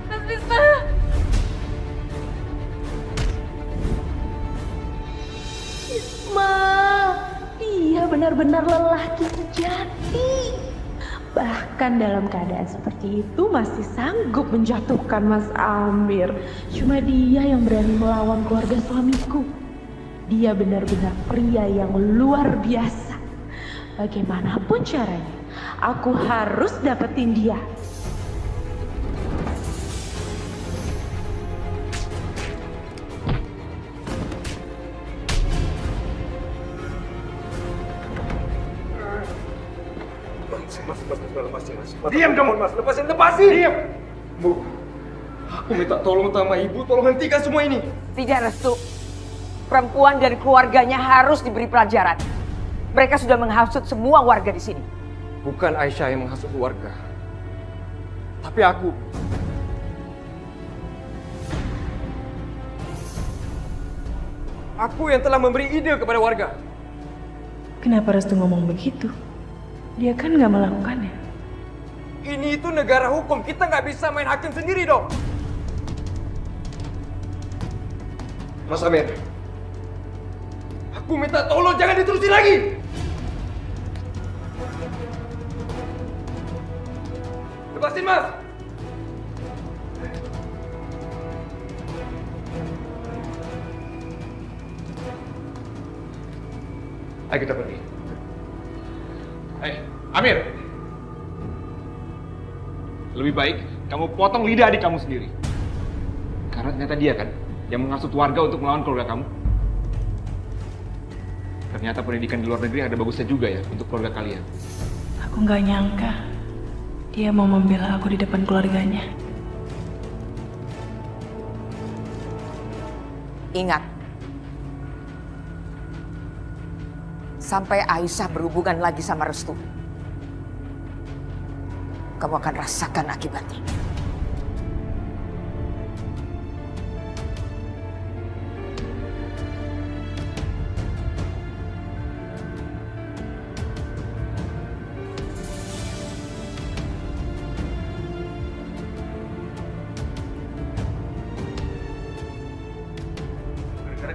S18: Mas Bisma!
S8: Bisma, dia benar-benar lelaki sejati. Bahkan dalam keadaan seperti itu masih sanggup menjatuhkan Mas Amir. Cuma dia yang berani melawan keluarga suamiku. Dia benar-benar pria yang luar biasa. Bagaimanapun caranya, aku harus dapetin dia.
S13: Mas, lepasin, Mas. Diam kamu, Mas. Lepasin! Diam! Bu, aku minta tolong sama ibu, tolong hentikan semua ini.
S11: Tidak, Restu. Perempuan dan keluarganya harus diberi pelajaran. Mereka sudah menghasut semua warga di sini.
S6: Bukan Aisyah yang menghasut warga. Tapi aku. Aku yang telah memberi ide kepada warga.
S14: Kenapa Restu ngomong begitu? Dia kan nggak melakukannya.
S6: Ini itu negara hukum, kita nggak bisa main hakim sendiri dong. Mas Amir, aku minta tolong jangan diterusin lagi. Lepasin Mas. Ayo kita pergi. Amir. Lebih baik kamu potong lidah adik kamu sendiri. Karena ternyata dia kan yang menghasut warga untuk melawan keluarga kamu. Ternyata pendidikan di luar negeri ada bagusnya juga ya untuk keluarga kalian.
S14: Aku nggak nyangka dia mau membela aku di depan keluarganya.
S11: Ingat, sampai Aisyah berhubungan lagi sama Restu, kamu akan rasakan akibatnya.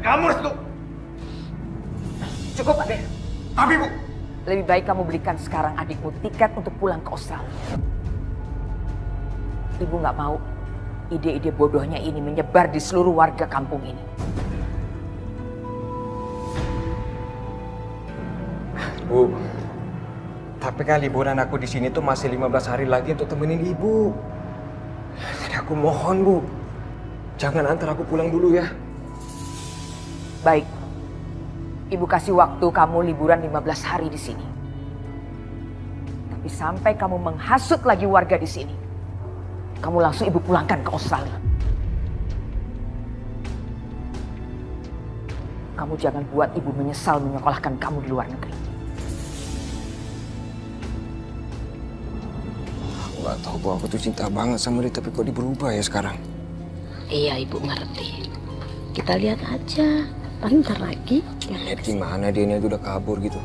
S6: Kamu Restu.
S11: Cukup, Ade.
S6: Tapi Bu,
S11: lebih baik kamu belikan sekarang adikmu tiket untuk pulang ke Australia. Ibu nggak mau ide-ide bodohnya ini menyebar di seluruh warga kampung ini.
S6: Bu, tapi kan liburan aku di sini tuh masih 15 hari lagi untuk temenin Ibu. Jadi aku mohon Bu, jangan antar aku pulang dulu ya.
S11: Baik, Ibu kasih waktu kamu liburan 15 hari di sini. Tapi sampai kamu menghasut lagi warga di sini, kamu langsung Ibu pulangkan ke Australia. Kamu jangan buat Ibu menyesal menyekolahkan kamu di luar negeri.
S5: Aku gak tahu bahwa aku tuh cinta banget sama dia, tapi kok dia berubah ya sekarang?
S10: Iya, Ibu ngerti. Kita lihat aja. Ntar lagi.
S5: Lihat gimana dia ini aja udah kabur gitu.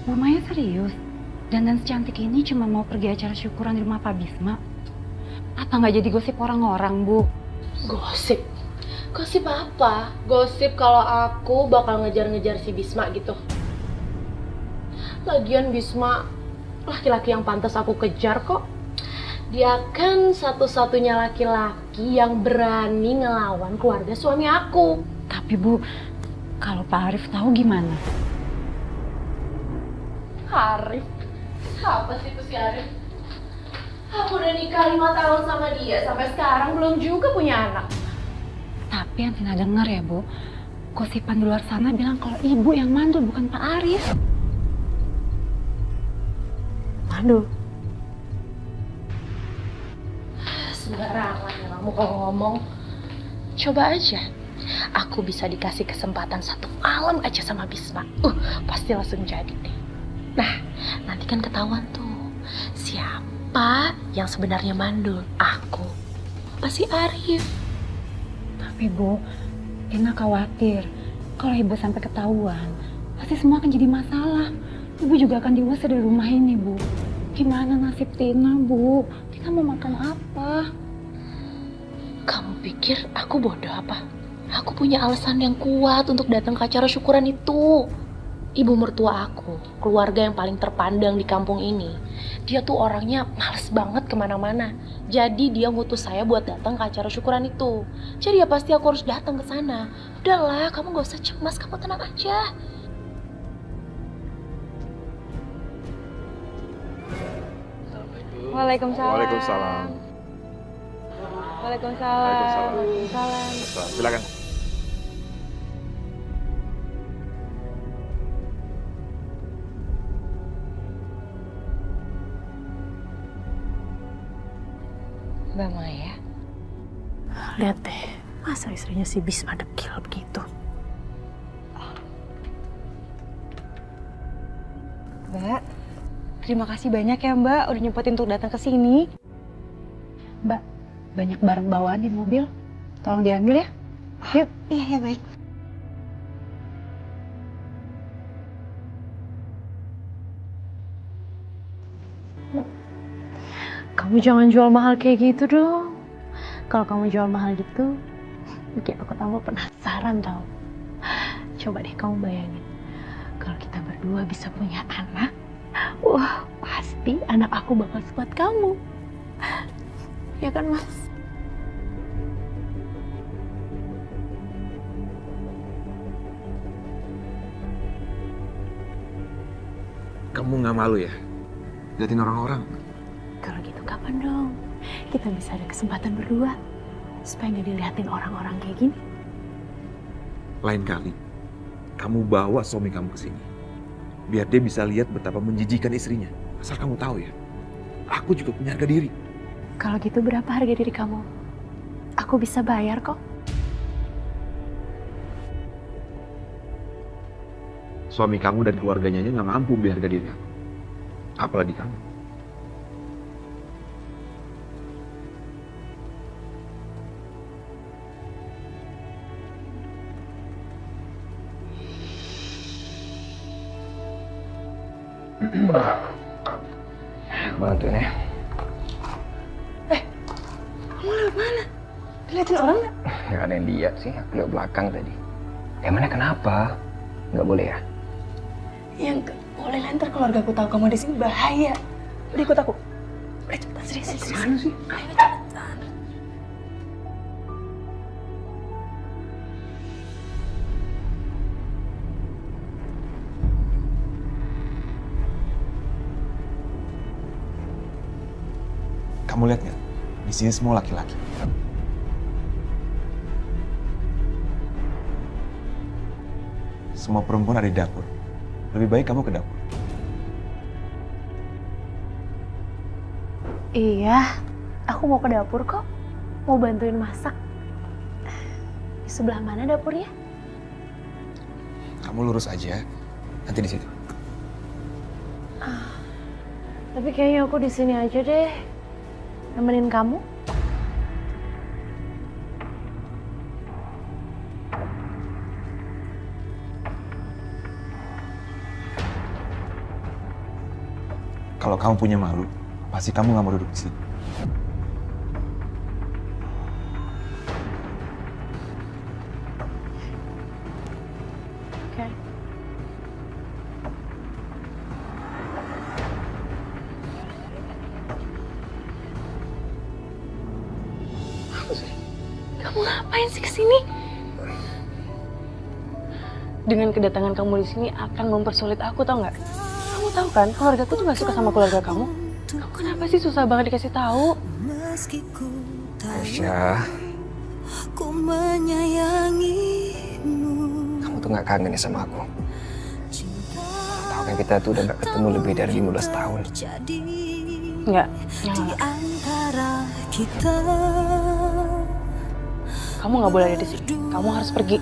S9: Bu Maya serius? Dandan secantik ini cuma mau pergi acara syukuran di rumah Pak Bisma? Apa nggak jadi gosip orang-orang, Bu?
S10: Gosip? Gosip apa? Gosip kalau aku bakal ngejar-ngejar si Bisma gitu. Lagian Bisma laki-laki yang pantas aku kejar kok. Dia kan satu-satunya laki-laki yang berani ngelawan keluarga suami aku.
S9: Tapi Bu, kalau Pak Arif tahu gimana?
S10: Arif? Apa sih itu si Arif? Aku udah nikah 5 tahun sama dia, sampai sekarang belum juga punya anak.
S9: Tapi yang Tina dengar ya, Bu, gosipan di luar sana bilang kalau ibu yang mandul bukan Pak Arif.
S10: Mandul? Sembarangan ya kamu kalau ngomong. Coba aja, aku bisa dikasih kesempatan 1 malam aja sama Bisma. Pasti langsung jadi deh. Nah, nanti kan ketahuan tuh siapa yang sebenarnya mandul, aku apa si Arif.
S9: Tapi Bu, Tina khawatir kalau ibu sampai ketahuan, pasti semua akan jadi masalah. Ibu juga akan diusir dari rumah ini, Bu. Gimana nasib Tina, Bu? Tina mau makan apa?
S10: Kamu pikir aku bodoh apa? Aku punya alasan yang kuat untuk datang ke acara syukuran itu. Ibu mertua aku, keluarga yang paling terpandang di kampung ini. Dia tuh orangnya males banget kemana-mana. Jadi dia ngutus saya buat datang ke acara syukuran itu. Jadi ya pasti aku harus datang ke sana. Udahlah, kamu gak usah cemas, kamu tenang aja.
S9: Waalaikumsalam.
S19: Waalaikumsalam.
S9: Waalaikumsalam.
S19: Waalaikumsalam. Silakan.
S10: Mbak Maya, lihat deh, masa istrinya si Bisma dekil begitu?
S16: Mbak, terima kasih banyak ya Mbak udah nyempetin untuk datang ke sini.
S9: Mbak, banyak barang bawaan di mobil. Tolong diambil ya. Yuk.
S16: Iya, baik.
S10: Kamu jangan jual mahal kayak gitu dong. Kalau kamu jual mahal gitu, bikin aku tambah penasaran tau. Coba deh kamu bayangin, kalau kita berdua bisa punya anak, wah pasti anak aku bakal sekuat kamu. Ya kan Mas?
S6: Kamu nggak malu ya? Liatin orang-orang.
S10: Kalau gitu kapan dong kita bisa ada kesempatan berdua supaya nggak dilihatin orang-orang kayak gini?
S6: Lain kali, kamu bawa suami kamu ke sini. Biar dia bisa lihat betapa menjijikan istrinya. Asal kamu tahu ya, aku juga punya harga diri.
S10: Kalau gitu berapa harga diri kamu? Aku bisa bayar kok.
S6: Suami kamu dan keluarganya aja nggak mampu beli harga diri aku. Apalagi kamu.
S5: Bantuin ya.
S16: Kamu lewat mana? Dilihatin orang nggak?
S5: Nggak ada yang lihat sih, aku lewat belakang tadi. Emangnya kenapa? Nggak boleh ya?
S16: Ya nggak boleh, ntar keluarga aku tahu kamu di sini bahaya. Udah ikut aku. Udah cepetan, serius.
S5: Mana sih?
S16: Ayo cepetan.
S6: Kamu lihat nggak? Di sini semua laki-laki. Semua perempuan ada di dapur. Lebih baik kamu ke dapur.
S10: Iya, aku mau ke dapur kok. Mau bantuin masak. Di sebelah mana dapurnya?
S6: Kamu lurus aja. Nanti di situ.
S10: Tapi kayaknya aku di sini aja deh. Nemenin kamu.
S6: Kalau kamu punya malu, pasti kamu nggak mau duduk di sini.
S14: Oke.
S9: Kamu ngapain sih kesini?
S14: Dengan kedatangan kamu di sini akan mempersulit aku, tau nggak? Kamu tahu kan, keluargaku tuh nggak suka sama keluarga kamu. Kamu kenapa sih susah banget dikasih tahu?
S6: Aisyah, kamu tuh nggak kangen ya sama aku? Tahu kan kita tuh udah nggak ketemu lebih dari 15 tahun.
S14: Nggak. Kamu nggak boleh ada di sini. Kamu harus pergi.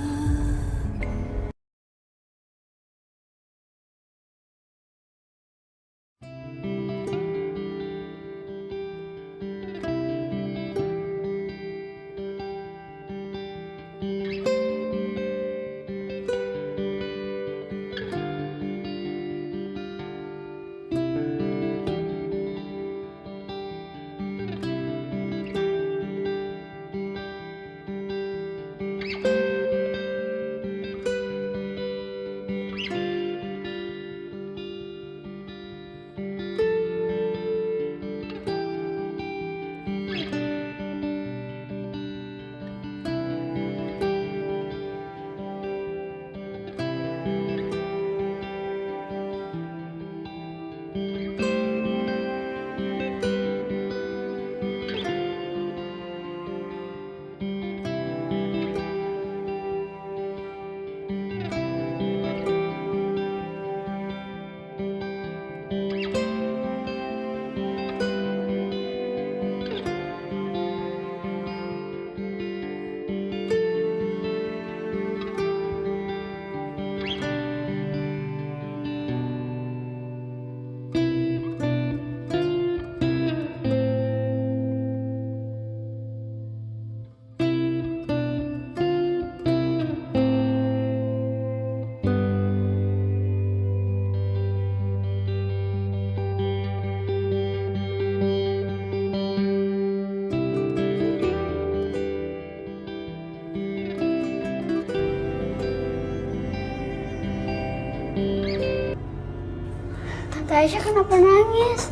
S20: Tante Aisyah kenapa nangis?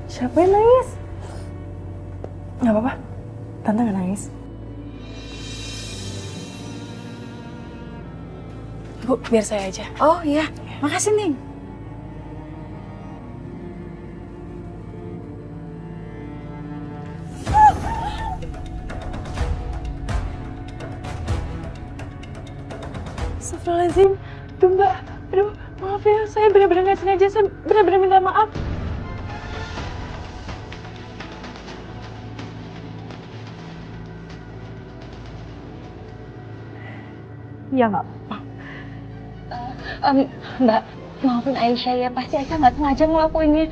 S14: Siapa yang nangis? Nggak apa-apa. Tante nggak nangis. Bu, biar saya aja.
S18: Oh iya, makasih Ning.
S14: Astagfirullahaladzim. Tuh Mbak. Aduh, maaf ya. Saya benar-benar nggak sengaja. Saya benar-benar minta maaf. Ya nggak apa-apa.
S9: Mbak, maafin Aisyah ya. Pasti Aisyah nggak sengaja ngelakuinnya.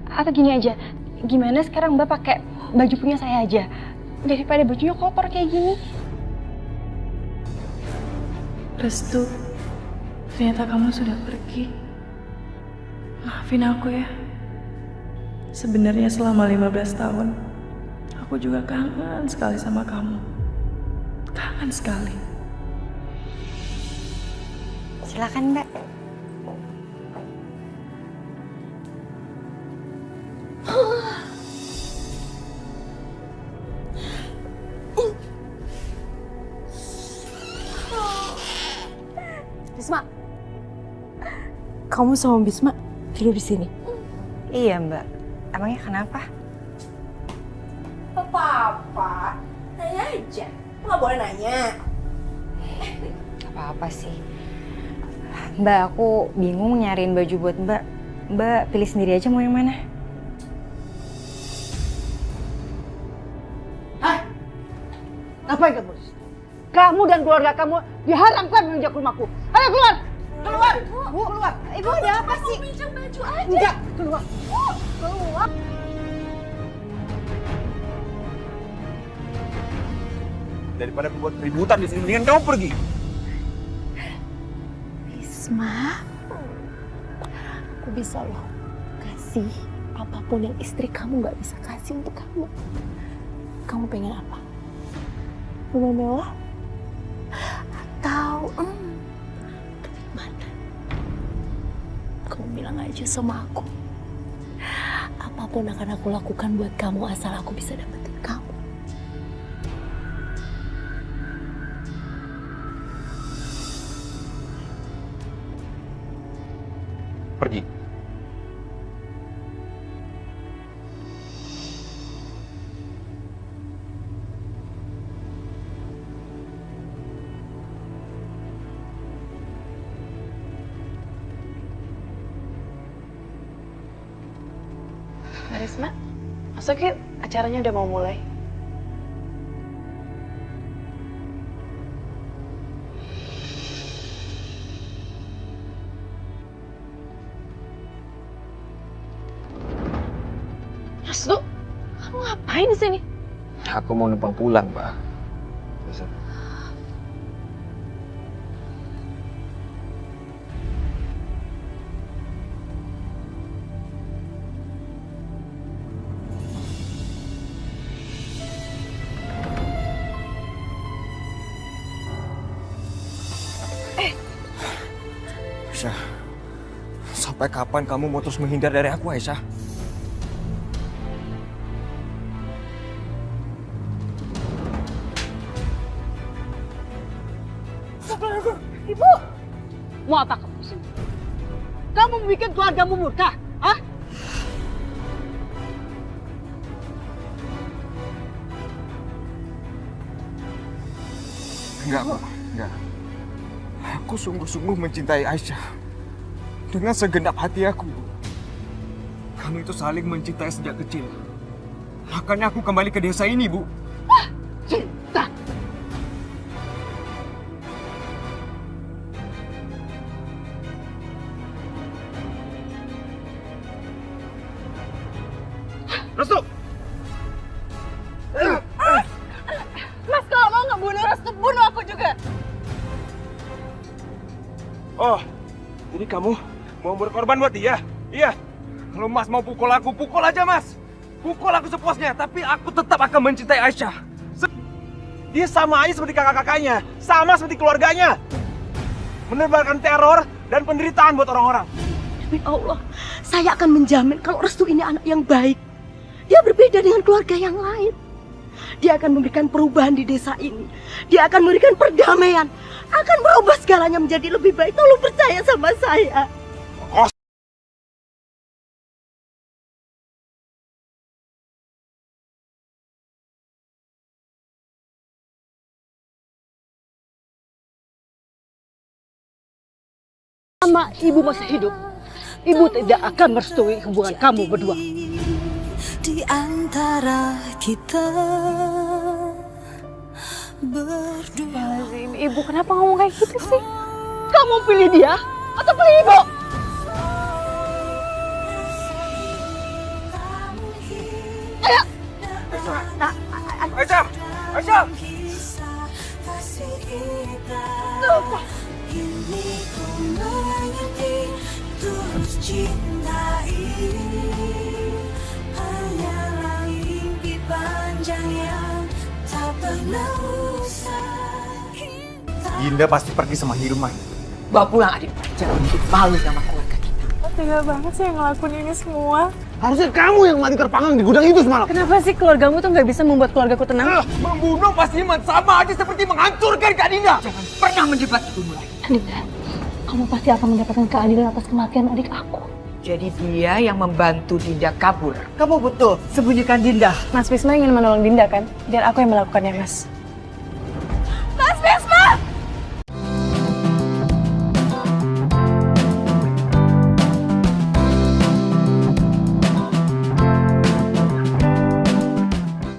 S9: Atau gini aja. Gimana sekarang Mbak pakai baju punya saya aja? Daripada bajunya kotor kayak gini.
S14: Restu, ternyata kamu sudah pergi. Maafin aku ya. Sebenarnya selama 15 tahun, aku juga kangen sekali sama kamu. Kangen sekali.
S10: Silakan Mbak.
S18: Bisma, kamu sama Bisma tidur di sini?
S10: Iya Mbak. Emangnya kenapa?
S18: Apa-apa, nanya aja. Nggak boleh nanya.
S10: Apa-apa sih. Mbak, aku bingung nyariin baju buat Mbak. Mbak pilih sendiri aja mau yang mana.
S12: Hah? Ngapain kamu? Kamu dan keluarga kamu diharamkan menginjak rumahku. Ayo keluar! Keluar! Bu, keluar!
S10: Ibu ada apa sih?
S18: Pinjam baju aja.
S12: Enggak, keluar!
S18: Keluar.
S13: Daripada membuat keributan di sini, mendingan kamu pergi.
S18: Bisma,
S8: Aku bisa loh kasih apapun yang istri kamu gak bisa kasih untuk kamu. Kamu pengen apa? Rumah mewah? Atau mana? Kamu bilang aja sama aku. Apapun akan aku lakukan buat kamu asal aku bisa dapetin kamu.
S6: Pergi.
S14: Risma, masuk yuk. Acaranya udah mau mulai.
S10: Restu, kamu ngapain di sini?
S5: Aku mau numpang pulang, Pak.
S6: Aisyah, sampai kapan kamu mau terus menghindar dari aku, Aisyah?
S12: Ibu! Mau apa kamu sini? Kamu bikin keluargamu murka? Hah?
S6: Enggak, Bu. Enggak. Aku sungguh-sungguh mencintai Aisyah. Dengan segenap hati aku. Kami itu saling mencintai sejak kecil. Makanya aku kembali ke desa ini, Bu.
S12: Cinta!
S13: Restu!
S18: Mas kalau mau ngebunuh Restu, bunuh aku juga.
S13: Oh, jadi kamu mau berkorban buat dia? Iya. Kalau Mas mau pukul aku, pukul aja, Mas. Pukul aku sepuasnya, tapi aku tetap akan mencintai Aisyah. Dia sama aja seperti kakak-kakaknya, sama seperti keluarganya. Menebarkan teror dan penderitaan buat orang-orang.
S3: Demi Allah, saya akan menjamin kalau Restu ini anak yang baik. Dia berbeda dengan keluarga yang lain. Dia akan memberikan perubahan di desa ini. Dia akan memberikan perdamaian. Akan merubah segalanya menjadi lebih baik. Tolong percaya sama saya.
S12: Selama ibu masih hidup, ibu tidak akan merestui hubungan kamu berdua.
S21: Di antara kita berdua.
S9: Ibu kenapa ngomong kayak gitu sih?
S12: Kamu pilih dia atau pilih ibu? Ayo!
S13: Aisyah! Aisyah!
S21: Lupa. Ini ku mengerti tulus cintai. Hanyalah mimpi panjang yang tak pernah usai.
S4: Dinda pasti pergi sama Hilman.
S11: Bawa pulang adik. Jangan bikin malu sama keluarga kita.
S14: Tega banget sih yang ngelakuin ini semua.
S4: Harusnya kamu yang mati terpanggang di gudang itu semalam.
S14: Kenapa sih keluargamu tuh nggak bisa membuat keluargaku tenang?
S6: Membunuh Mas Hilman sama aja seperti menghancurkan Kak Dinda.
S11: Jangan pernah mendebat ibumu lagi.
S9: Dinda, kamu pasti akan mendapatkan keadilan atas kematian adik aku.
S11: Jadi dia yang membantu Dinda kabur.
S12: Kamu betul sembunyikan Dinda.
S14: Mas Wisma ingin menolong Dinda kan? Biar aku yang melakukannya, Mas.